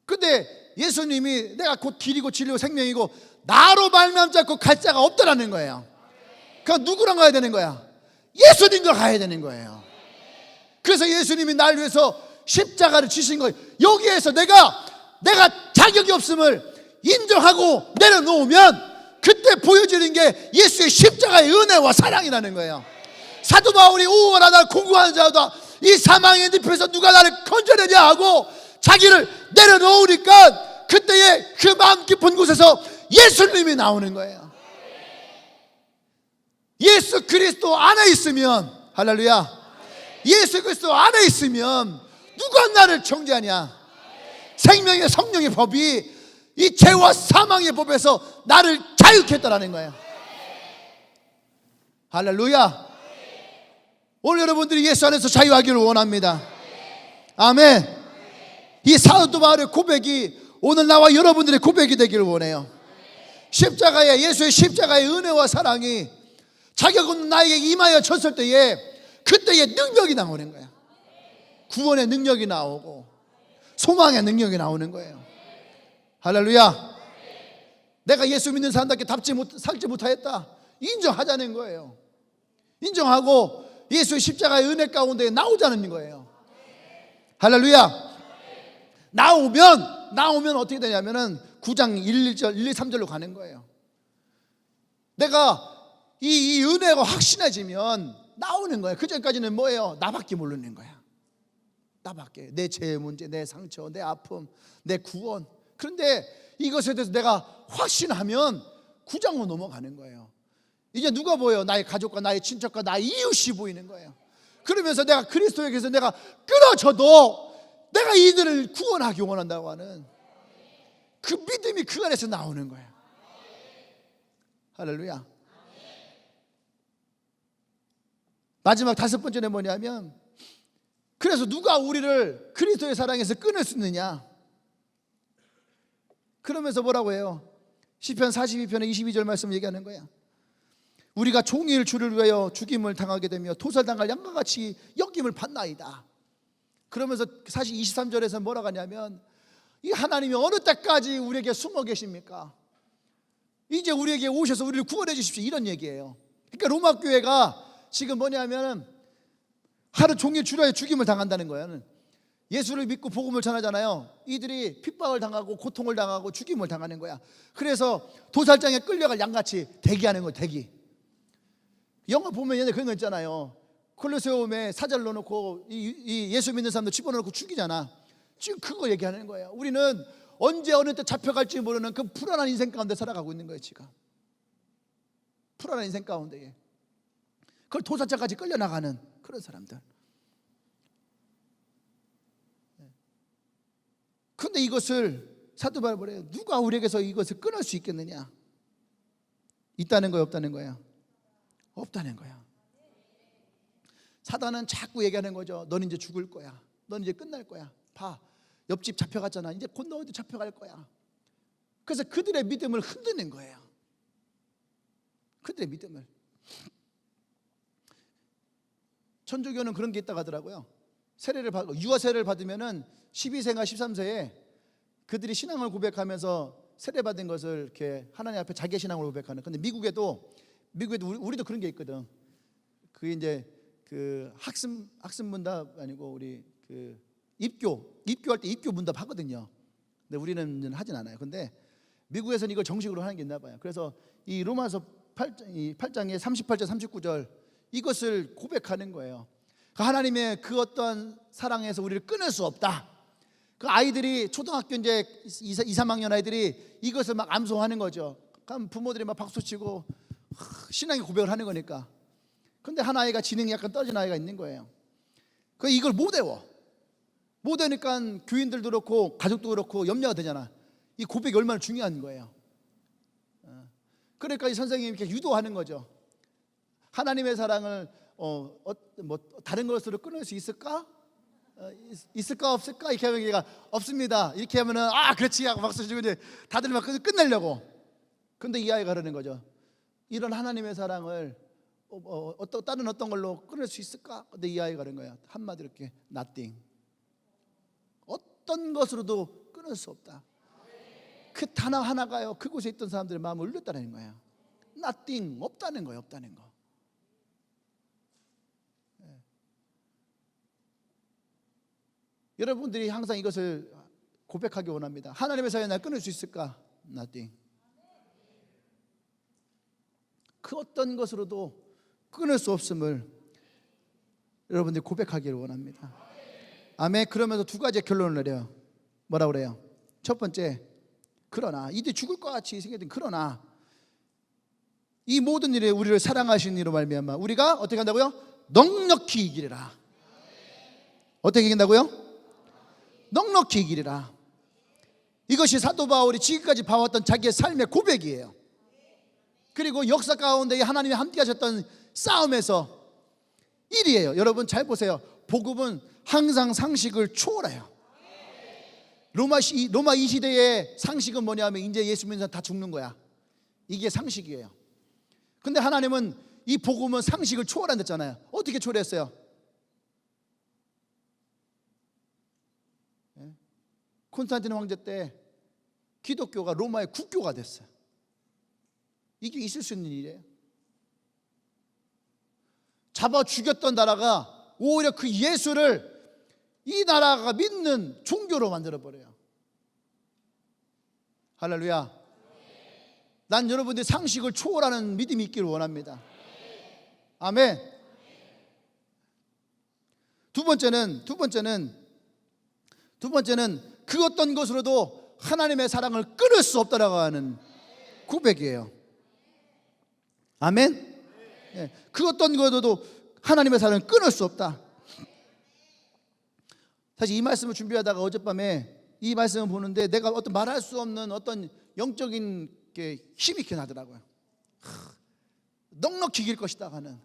근데 예수님이 내가 곧 길이고 진리고 생명이고 나로 말미암지 않고 갈 자가 없다라는 거예요. 그럼 누구랑 가야 되는 거야? 예수님과 가야 되는 거예요. 그래서 예수님이 날 위해서 십자가를 지신 거예요. 여기에서 내가 자격이 없음을 인정하고 내려놓으면 그때 보여지는 게 예수의 십자가의 은혜와 사랑이라는 거예요. 사도 바울이 오호라 날 공고하는 자다 이 사망의 늪에서 누가 나를 건져내냐 하고 자기를 내려놓으니까 그때의 그 마음 깊은 곳에서 예수님이 나오는 거예요. 예수 그리스도 안에 있으면, 할렐루야, 예수 그리스도 안에 있으면 누가 나를 정죄하냐? 생명의 성령의 법이 이 죄와 사망의 법에서 나를 자유케 했다라는 거예요. 할렐루야. 오늘 여러분들이 예수 안에서 자유하기를 원합니다. 아멘. 이 사도 바울의 고백이 오늘 나와 여러분들의 고백이 되기를 원해요. 십자가의, 예수의 십자가의 은혜와 사랑이 자격 없는 나에게 임하여 쳤을 때에 그때의 능력이 나오는 거야. 구원의 능력이 나오고 소망의 능력이 나오는 거예요. 할렐루야. 내가 예수 믿는 사람답게 살지 못하였다 인정하자는 거예요. 인정하고 예수의 십자가의 은혜 가운데 나오자는 거예요. 할렐루야. 나오면 어떻게 되냐면은 9장 1, 2, 3절로 가는 거예요. 내가 이 은혜가 확신해지면 나오는 거예요. 그 전까지는 뭐예요? 나밖에 모르는 거야. 나밖에. 내 죄의 문제, 내 상처, 내 아픔, 내 구원. 그런데 이것에 대해서 내가 확신하면 9장으로 넘어가는 거예요. 이제 누가 보여요? 나의 가족과 나의 친척과 나의 이웃이 보이는 거예요. 그러면서 내가 그리스도에게서 내가 끊어져도 내가 이들을 구원하기 원한다고 하는 그 믿음이 그 안에서 나오는 거예요. 할렐루야. 마지막 5번째는 뭐냐면, 그래서 누가 우리를 그리스도의 사랑에서 끊을 수 있느냐? 그러면서 뭐라고 해요? 시편 42편의 22절 말씀 얘기하는 거야. 우리가 종일 주를 위하여 죽임을 당하게 되며 도살당할 양과 같이 여김을 받나이다. 그러면서 사실 23절에서 뭐라고 하냐면, 이 하나님이 어느 때까지 우리에게 숨어 계십니까? 이제 우리에게 오셔서 우리를 구원해 주십시오, 이런 얘기예요. 그러니까 로마 교회가 지금 뭐냐면 하루 종일 주를 위하여 죽임을 당한다는 거예요. 예수를 믿고 복음을 전하잖아요. 이들이 핍박을 당하고 고통을 당하고 죽임을 당하는 거야. 그래서 도살장에 끌려갈 양같이 대기하는 거예요. 대기. 영화 보면 옛날에 그런 거 있잖아요. 콜로세움에 사자를 넣어놓고 이 예수 믿는 사람들 집어넣고 죽이잖아. 지금 그거 얘기하는 거예요. 우리는 언제 어느 때 잡혀갈지 모르는 그 불안한 인생 가운데 살아가고 있는 거예요. 지금 불안한 인생 가운데에 그걸 도살장까지 끌려나가는 그런 사람들. 그런데 이것을 사도 바울이 누가 우리에게서 이것을 끊을 수 있겠느냐? 있다는 거예요, 없다는 거예요? 없다는 거야. 사단은 자꾸 얘기하는 거죠. 너는 이제 죽을 거야. 너는 이제 끝날 거야. 봐, 옆집 잡혀갔잖아. 이제 곧 너희도 잡혀갈 거야. 그래서 그들의 믿음을 흔드는 거예요. 그들의 믿음을. 천주교는 그런 게 있다고 하더라고요. 세례를 받고 유아 세례를 받으면은 12세인가 13세에 그들이 신앙을 고백하면서 세례 받은 것을 이렇게 하나님 앞에 자기 신앙을 고백하는. 근데 미국에도 미국에도 우리도 그런 게 있거든. 그 이제 그 학습문답 아니고 우리 그 입교할 때 입교 문답 하거든요. 근데 우리는 하진 않아요. 근데 미국에서는 이걸 정식으로 하는 게 있나 봐요. 그래서 이 로마서 8장의 38절 39절 이것을 고백하는 거예요. 하나님의 그 어떤 사랑에서 우리를 끊을 수 없다. 그 아이들이 초등학교 이제 2, 3학년 아이들이 이것을 막 암송하는 거죠. 그럼 부모들이 막 박수치고 신앙의 고백을 하는 거니까. 근데 한 아이가 지능이 약간 떨어진 아이가 있는 거예요. 그 이걸 못 외워. 못 외우니까 교인들도 그렇고 가족도 그렇고 염려가 되잖아. 이 고백이 얼마나 중요한 거예요. 그러니까 이 선생님이 이렇게 유도하는 거죠. 하나님의 사랑을 뭐 다른 것으로 끊을 수 있을까? 있을까 없을까? 이렇게 하면 얘가 없습니다. 이렇게 하면은 아 그렇지 하고 박수 치고 이제 다들 막 끝내려고. 근데 이 아이가 그러는 거죠. 이런 하나님의 사랑을 다른 어떤 걸로 끊을 수 있을까? 근데 이 아이가 그런 거야. 한마디로 이렇게 nothing. 어떤 것으로도 끊을 수 없다. 그 단어 하나가요 그곳에 있던 사람들의 마음을 울렸다는 거예요. nothing, 없다는 거예요. 없다는 거. 여러분들이 항상 이것을 고백하기 원합니다. 하나님의 사랑에 날 끊을 수 있을까? nothing. 그 어떤 것으로도 끊을 수 없음을 여러분들이 고백하기를 원합니다. 아멘. 그러면서 두 가지 결론을 내려요. 뭐라고 그래요? 첫 번째, 그러나 이들이 죽을 것 같이 생겼던 그러나 이 모든 일에 우리를 사랑하시는 이로 말미암아 우리가 어떻게 한다고요? 넉넉히 이기리라. 어떻게 이긴다고요? 넉넉히 이기리라. 이것이 사도 바울이 지금까지 봐왔던 자기의 삶의 고백이에요. 그리고 역사 가운데 하나님이 함께 하셨던 싸움에서 일이에요. 여러분 잘 보세요. 복음은 항상 상식을 초월해요. 로마 이 시대의 상식은 뭐냐면 이제 예수 믿는 사람 다 죽는 거야. 이게 상식이에요. 근데 하나님은 이 복음은 상식을 초월한댔잖아요. 어떻게 초월했어요? 콘스탄티노 황제 때 기독교가 로마의 국교가 됐어요. 이게 있을 수 있는 일이에요. 잡아 죽였던 나라가 오히려 그 예수를 이 나라가 믿는 종교로 만들어버려요. 할렐루야. 난 여러분들이 상식을 초월하는 믿음이 있기를 원합니다. 아멘. 두 번째는 그 어떤 것으로도 하나님의 사랑을 끊을 수 없다라고 하는 고백이에요. 아멘. 그 어떤 것으로도 하나님의 사랑을 끊을 수 없다. 사실 이 말씀을 준비하다가 어젯밤에 이 말씀을 보는데 내가 어떤 말할 수 없는 어떤 영적인 게 힘이 있게 나더라고요. 넉넉히 이길 것이다 하는.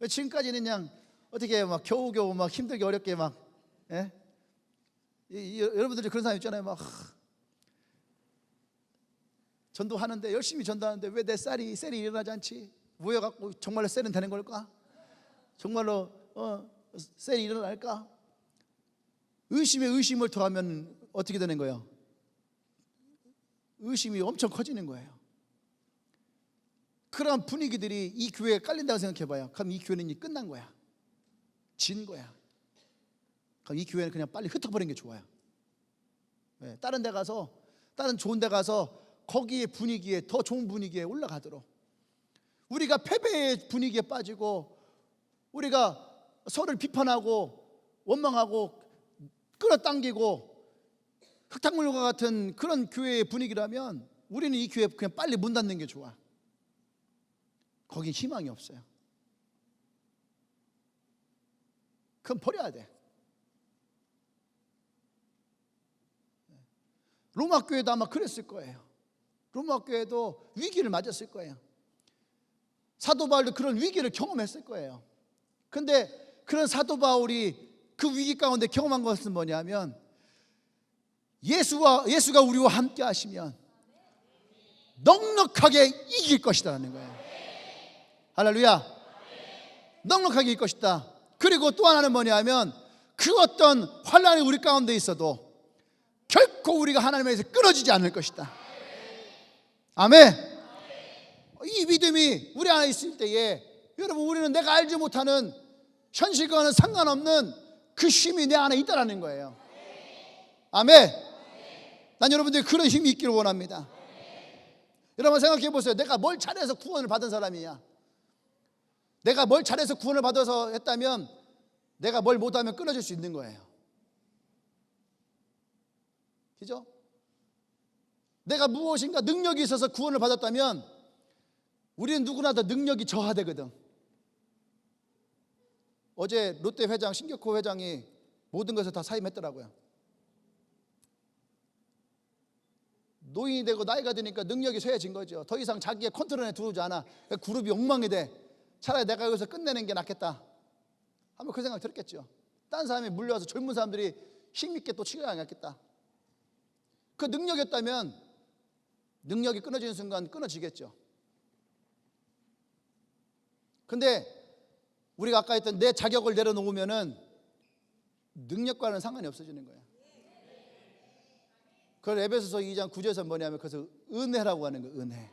지금까지는 그냥 어떻게 막 겨우겨우 막 힘들게 어렵게 막 여러분들이 그런 사람 있잖아요. 막 전도하는데 열심히 전도하는데 왜 내 셀이 일어나지 않지? 모여갖고 정말로 셀은 되는 걸까? 정말로 셀이 일어날까? 의심에 의심을 더하면 어떻게 되는 거예요? 의심이 엄청 커지는 거예요. 그런 분위기들이 이 교회에 깔린다고 생각해봐요. 그럼 이 교회는 이제 끝난 거야. 진 거야. 그럼 이 교회는 그냥 빨리 흩어버리는 게 좋아요. 다른 데 가서 다른 좋은 데 가서 거기에 분위기에 더 좋은 분위기에 올라가도록 우리가 패배의 분위기에 빠지고 우리가 서로를 비판하고 원망하고 끌어당기고 흙탕물과 같은 그런 교회의 분위기라면 우리는 이 교회 그냥 빨리 문 닫는 게 좋아. 거긴 희망이 없어요. 그럼 버려야 돼. 로마 교회도 아마 그랬을 거예요. 로마 교회도 위기를 맞았을 거예요. 사도 바울도 그런 위기를 경험했을 거예요. 근데 그런 사도 바울이 그 위기 가운데 경험한 것은 뭐냐면 예수가 우리와 함께 하시면 넉넉하게 이길 것이다라는 거예요. 할렐루야. 넉넉하게 이길 것이다. 그리고 또 하나는 뭐냐면 그 어떤 환난이 우리 가운데 있어도 결코 우리가 하나님에서 끊어지지 않을 것이다. 아멘. 이 믿음이 우리 안에 있을 때에 여러분, 우리는 내가 알지 못하는 현실과는 상관없는 그 힘이 내 안에 있다라는 거예요. 아멘. 난 여러분들이 그런 힘이 있기를 원합니다. 여러분 생각해 보세요. 내가 뭘 잘해서 구원을 받은 사람이냐? 내가 뭘 잘해서 구원을 받아서 했다면 내가 뭘 못하면 끊어질 수 있는 거예요. 그죠? 내가 무엇인가 능력이 있어서 구원을 받았다면 우리는 누구나 다 능력이 저하되거든. 어제 롯데 회장, 신격호 회장이 모든 것을 다 사임했더라고요. 노인이 되고 나이가 드니까 능력이 쇠해진 거죠. 더 이상 자기의 컨트롤에 들어오지 않아. 그룹이 엉망이 돼. 차라리 내가 여기서 끝내는 게 낫겠다. 한번 그 생각 들었겠죠. 딴 사람이 물려와서 젊은 사람들이 힘있게 또 치료하겠다. 그 능력이었다면 능력이 끊어지는 순간 끊어지겠죠. 근데 우리가 아까 했던 내 자격을 내려놓으면은 능력과는 상관이 없어지는 거예요. 그걸 에베소서 2장 9절에서 뭐냐면 그래서 은혜라고 하는 거예요. 은혜.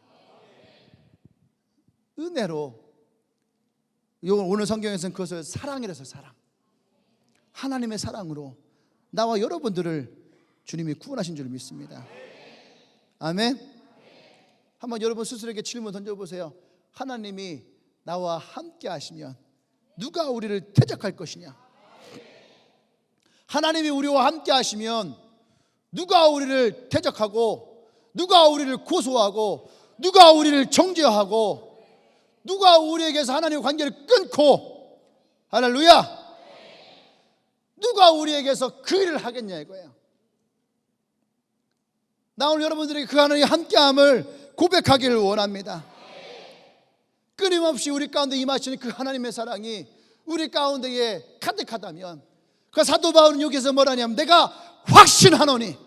은혜로. 오늘 성경에서는 그것을 사랑이라서 사랑. 하나님의 사랑으로 나와 여러분들을 주님이 구원하신 줄 믿습니다. 아멘. 한번 여러분 스스로에게 질문 던져보세요. 하나님이 나와 함께 하시면 누가 우리를 대적할 것이냐? 하나님이 우리와 함께 하시면 누가 우리를 대적하고, 누가 우리를 고소하고, 누가 우리를 정죄하고, 누가 우리에게서 하나님의 관계를 끊고, 할렐루야, 누가 우리에게서 그 일을 하겠냐 이거예요. 나 오늘 여러분들에게 그 하나님의 함께함을 고백하기를 원합니다. 끊임없이 우리 가운데 임하시는 그 하나님의 사랑이 우리 가운데에 가득하다면, 그 사도 바울은 여기서 뭐라냐면 내가 확신하노니,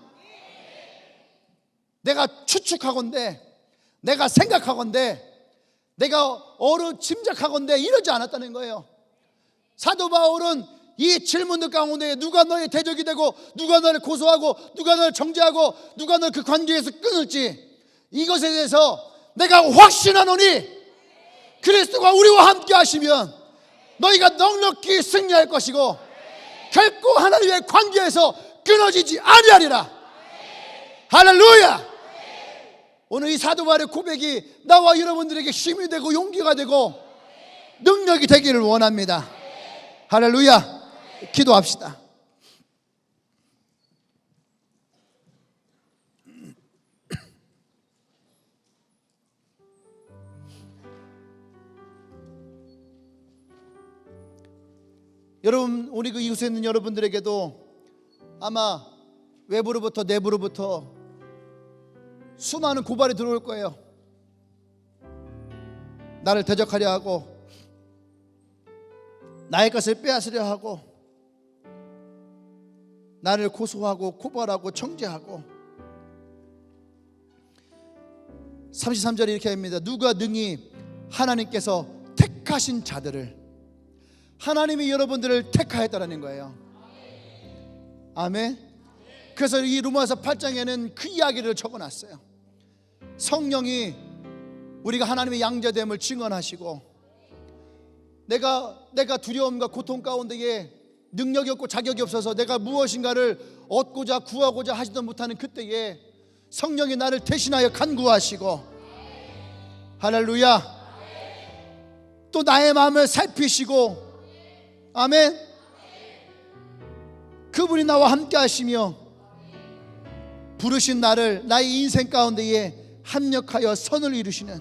내가 추측하건대, 내가 생각하건대, 내가 짐작하건대 이러지 않았다는 거예요. 사도 바울은 이 질문들 가운데 누가 너의 대적이 되고, 누가 너를 고소하고, 누가 너를 정죄하고, 누가 너를 그 관계에서 끊을지, 이것에 대해서 내가 확신하노니 그리스도가 우리와 함께 하시면 너희가 넉넉히 승리할 것이고 결코 하나님의 관계에서 끊어지지 아니하리라. 할렐루야. 오늘 이 사도 바울의 고백이 나와 여러분들에게 힘이 되고 용기가 되고 능력이 되기를 원합니다. 할렐루야. 기도합시다. 여러분, 우리 그 이웃에 있는 여러분들에게도 아마 외부로부터 내부로부터 수많은 고발이 들어올 거예요. 나를 대적하려 하고, 나의 것을 빼앗으려 하고, 나를 고소하고 고발하고 정죄하고. 33절에 이렇게 합니다. 누가 능히 하나님께서 택하신 자들을, 하나님이 여러분들을 택하였다는 거예요. 아멘. 그래서 이 로마서 8장에는 그 이야기를 적어놨어요. 성령이 우리가 하나님의 양자됨을 증언하시고, 내가 두려움과 고통 가운데에 능력이 없고 자격이 없어서 내가 무엇인가를 얻고자 구하고자 하지도 못하는 그때에 성령이 나를 대신하여 간구하시고, 할렐루야, 또 나의 마음을 살피시고, 아멘, 그분이 나와 함께 하시며 부르신 나를 나의 인생 가운데에 합력하여 선을 이루시는,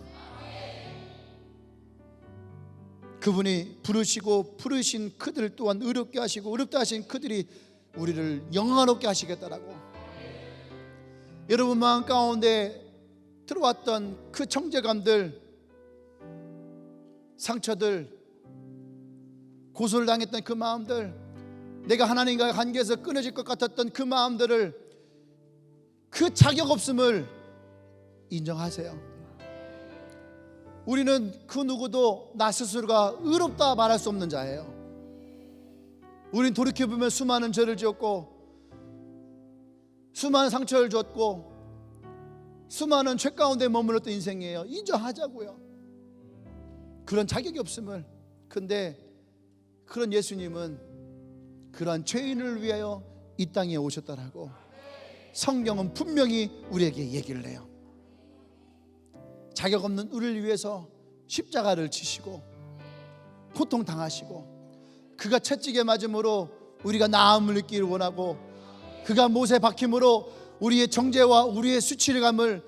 그분이 부르시고 부르신 그들 또한 의롭게 하시고 의롭다 하신 그들이 우리를 영화롭게 하시겠다라고. 여러분 마음 가운데 들어왔던 그 정죄감들, 상처들, 고소를 당했던 그 마음들, 내가 하나님과의 관계에서 끊어질 것 같았던 그 마음들을, 그 자격 없음을 인정하세요. 우리는 그 누구도 나 스스로가 의롭다 말할 수 없는 자예요. 우린 돌이켜보면 수많은 죄를 지었고, 수많은 상처를 줬고, 수많은 죄 가운데 머물렀던 인생이에요. 인정하자고요. 그런 자격이 없음을. 근데 그런 예수님은 그러한 죄인을 위하여 이 땅에 오셨다라고 성경은 분명히 우리에게 얘기를 해요. 자격 없는 우리를 위해서 십자가를 지시고 고통당하시고, 그가 채찍에 맞음으로 우리가 나음을 느끼기를 원하고, 그가 못에 박힘으로 우리의 정죄와 우리의 수치감을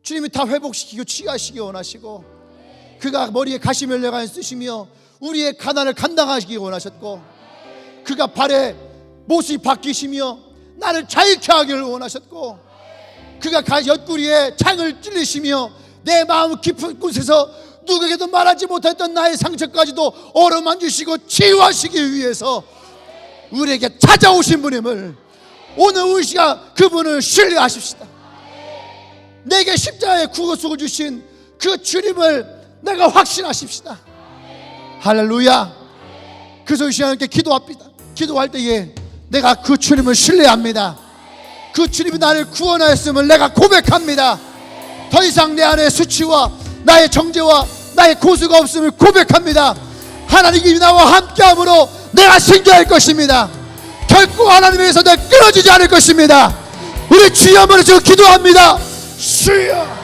주님이 다 회복시키고 치유하시기 원하시고, 그가 머리에 가시면류관을 쓰시며 우리의 가난을 감당하시기 원하셨고, 그가 발에 못이 박히시며 나를 자유케 하기를 원하셨고, 그가 옆구리에 창을 찔리시며 내 마음 깊은 곳에서 누구에게도 말하지 못했던 나의 상처까지도 어루만지시고 치유하시기 위해서 우리에게 찾아오신 분임을 오늘 이 시간 그분을 신뢰하십시다. 내게 십자가의 구속을 주신 그 주님을 내가 확신하십시다. 할렐루야. 그래서 이 시간에 이렇게 기도합니다. 기도할 때에 내가 그 주님을 신뢰합니다. 그 주님이 나를 구원하였음을 내가 고백합니다. 더 이상 내 안에 수치와 나의 정죄와 나의 고수가 없음을 고백합니다. 하나님이 나와 함께함으로 내가 승리할 것입니다. 결코 하나님에서 내가 끊어지지 않을 것입니다. 우리 주여 한번 해서 기도합니다. 주여.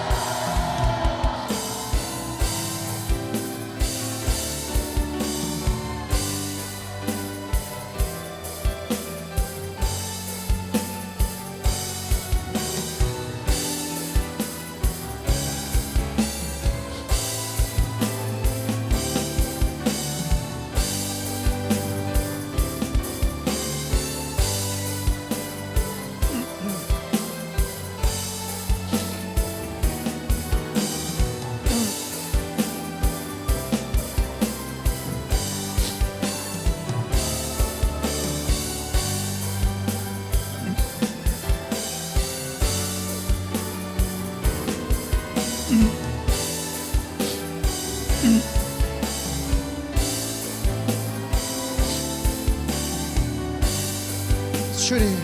주님,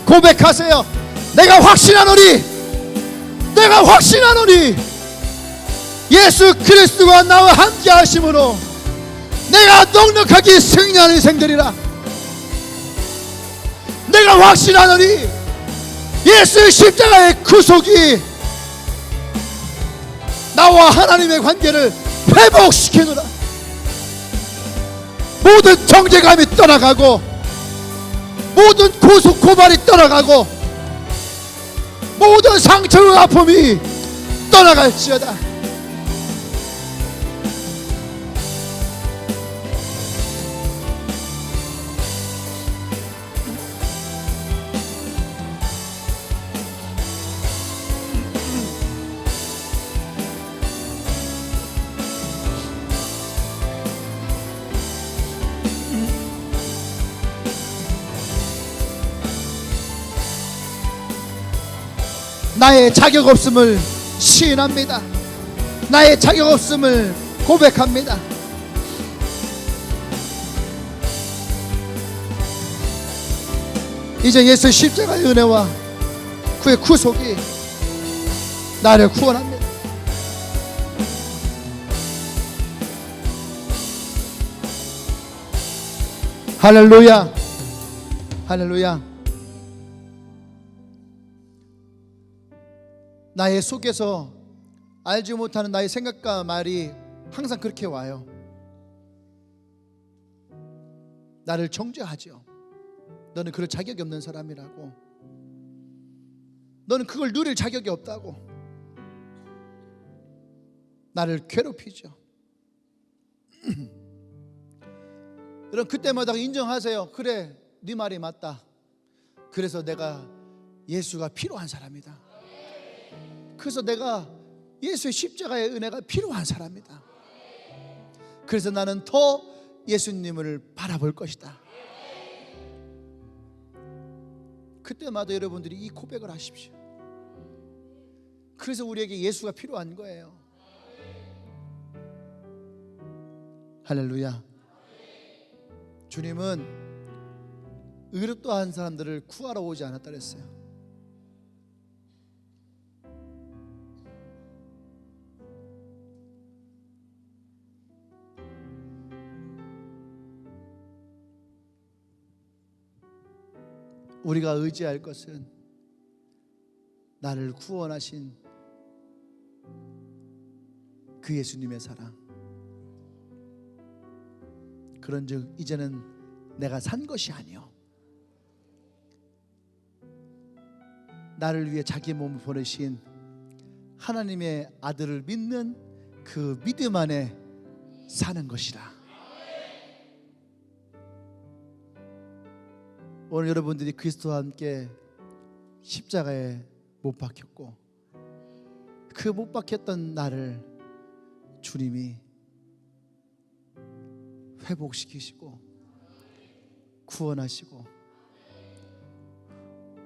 고백하세요. 내가 확신하노니, 내가 확신하노니 예수 그리스도가 나와 함께 하심으로 내가 넉넉하게 승리하는 인생들이라. 내가 확신하노니 예수 십자가의 구속이 나와 하나님의 관계를 회복시키노라. 모든 정죄감이 떠나가고, 모든 고속 고발이 떠나가고, 모든 상처와 아픔이 떠나갈지어다. 나의 자격 없음을 시인합니다. 나의 자격 없음을 고백합니다. 이제 예수 십자가의 은혜와 그의 구속이 나를 구원합니다. 할렐루야. 할렐루야. 나의 속에서 알지 못하는 나의 생각과 말이 항상 그렇게 와요. 나를 정죄하죠. 너는 그럴 자격이 없는 사람이라고, 너는 그걸 누릴 자격이 없다고 나를 괴롭히죠. 여러분, 그때마다 인정하세요. 그래, 네 말이 맞다. 그래서 내가 예수가 필요한 사람이다. 그래서 내가 예수의 십자가의 은혜가 필요한 사람이다. 그래서 나는 더 예수님을 바라볼 것이다. 그때마다 여러분들이 이 고백을 하십시오. 그래서 우리에게 예수가 필요한 거예요. 할렐루야. 주님은 의롭다 한 사람들을 구하러 오지 않았다 그랬어요. 우리가 의지할 것은 나를 구원하신 그 예수님의 사랑. 그런즉 이제는 내가 산 것이 아니요 나를 위해 자기 몸을 보내신 하나님의 아들을 믿는 그 믿음 안에 사는 것이라. 오늘 여러분들이 그리스도와 함께 십자가에 못 박혔고 그 못 박혔던 나를 주님이 회복시키시고 구원하시고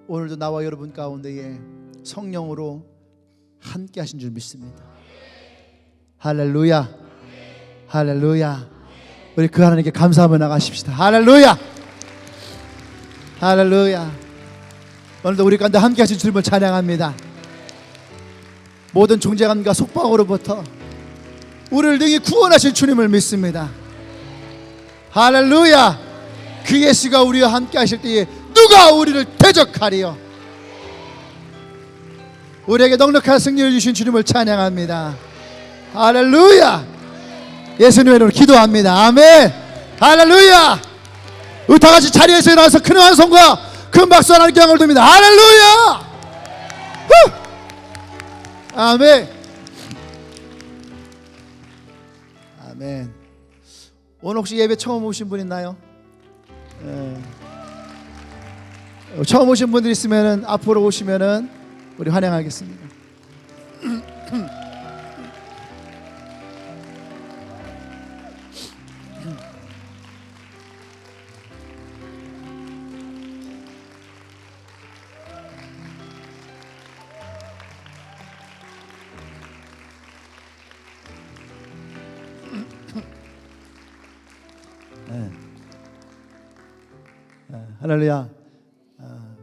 오늘도 나와 여러분 가운데에 성령으로 함께 하신 줄 믿습니다. 할렐루야, 할렐루야. 우리 그 하나님께 감사하며 나가십시다. 할렐루야, 할렐루야. 오늘도 우리 가운데 함께 하신 주님을 찬양합니다. 모든 존재감과 속박으로부터 우리를 능히 구원하신 주님을 믿습니다. 할렐루야. 그 예수가 우리와 함께 하실 때에 누가 우리를 대적하리요. 우리에게 넉넉한 승리를 주신 주님을 찬양합니다. 할렐루야. 예수님의 이름으로 기도합니다. 아멘. 할렐루야. 우리 다같이 자리에서 일어나서 큰 환송과 큰 박수 하나님께 영광을 돌립니다. 할렐루야. 아멘. 아멘. 오늘 혹시 예배 처음 오신 분 있나요? 처음 오신 분들 있으면 앞으로 오시면은 우리 환영하겠습니다. 할렐루야.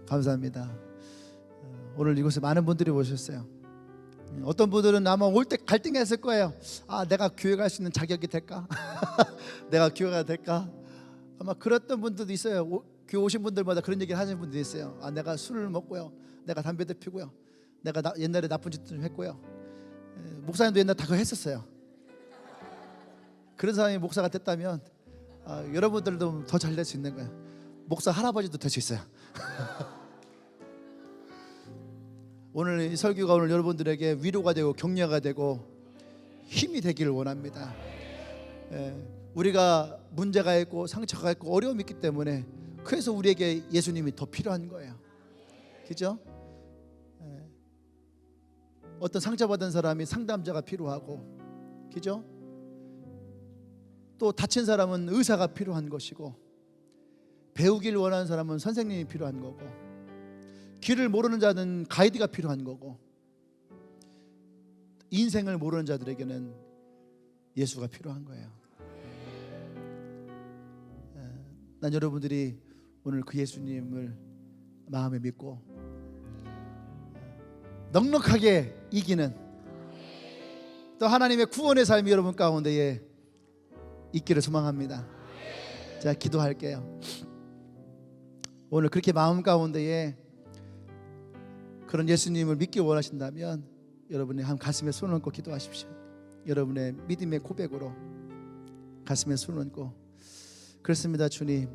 감사합니다. 오늘 이곳에 많은 분들이 오셨어요. 어떤 분들은 아마 올 때 갈등했을 거예요. 아, 내가 교회 갈 수 있는 자격이 될까? 내가 교회가 될까? 아마 그랬던 분들도 있어요. 교회 오신 분들마다 그런 얘기를 하시는 분들이 있어요. 아, 내가 술을 먹고요, 내가 담배도 피고요, 내가 옛날에 나쁜 짓도 좀 했고요. 목사님도 옛날에 다 그거 했었어요. 그런 사람이 목사가 됐다면 여러분들도 더 잘 될 수 있는 거예요. 목사 할아버지도 될 수 있어요. 오늘 이 설교가 오늘 여러분들에게 위로가 되고 격려가 되고 힘이 되기를 원합니다. 우리가 문제가 있고 상처가 있고 어려움이 있기 때문에 그래서 우리에게 예수님이 더 필요한 거예요. 그죠? 어떤 상처받은 사람이 상담자가 필요하고, 그죠? 또 다친 사람은 의사가 필요한 것이고, 배우길 원하는 사람은 선생님이 필요한 거고, 길을 모르는 자는 가이드가 필요한 거고, 인생을 모르는 자들에게는 예수가 필요한 거예요. 난 여러분들이 오늘 그 예수님을 마음에 믿고 넉넉하게 이기는 또 하나님의 구원의 삶이 여러분 가운데에 있기를 소망합니다. 자, 기도할게요. 오늘 그렇게 마음 가운데에 그런 예수님을 믿기 원하신다면 여러분이 한 가슴에 손을 얹고 기도하십시오. 여러분의 믿음의 고백으로 가슴에 손을 얹고, 그렇습니다. 주님,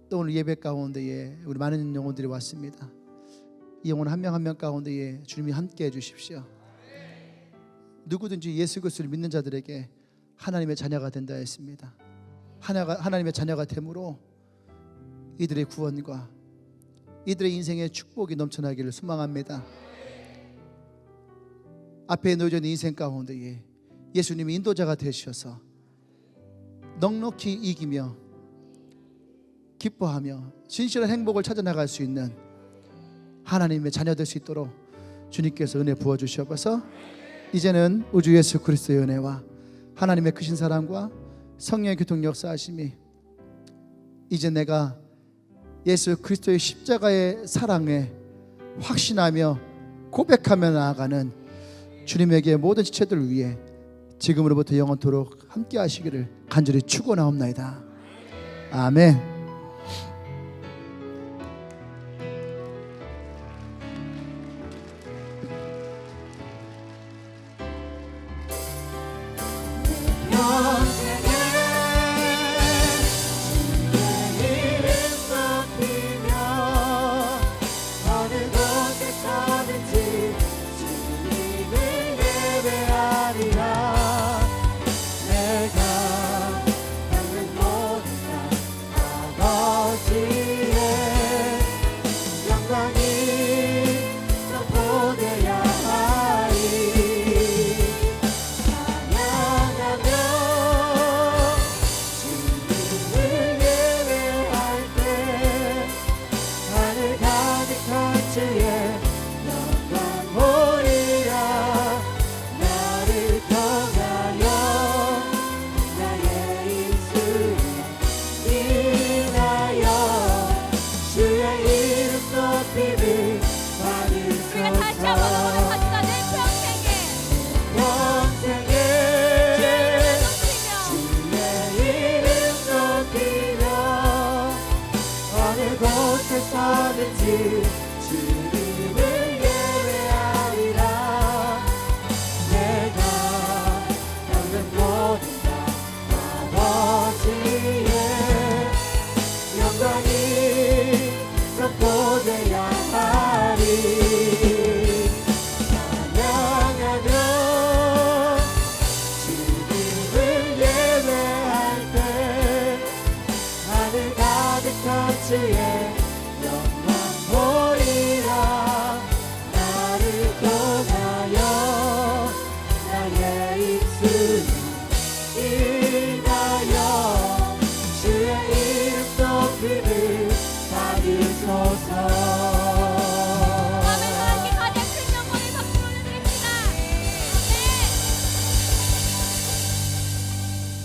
또 오늘 예배 가운데에 우리 많은 영혼들이 왔습니다. 이 영혼 한 명 한 명 가운데에 주님이 함께 해주십시오. 누구든지 예수 그리스도를 믿는 자들에게 하나님의 자녀가 된다 했습니다. 하나님의 자녀가 됨으로 이들의 구원과 이들의 인생의 축복이 넘쳐나기를 소망합니다. 앞에 놓여진 인생 가운데에 예수님이 인도자가 되셔서 넉넉히 이기며 기뻐하며 진실한 행복을 찾아나갈 수 있는 하나님의 자녀 될 수 있도록 주님께서 은혜 부어주시옵소서. 이제는 우주 예수 그리스도의 은혜와 하나님의 크신 사랑과 성령의 교통 역사하심이 이제 내가 예수 그리스도의 십자가의 사랑에 확신하며 고백하며 나아가는 주님에게 모든 지체들을 위해 지금으로부터 영원토록 함께 하시기를 간절히 축원하옵나이다. 아멘. 예수의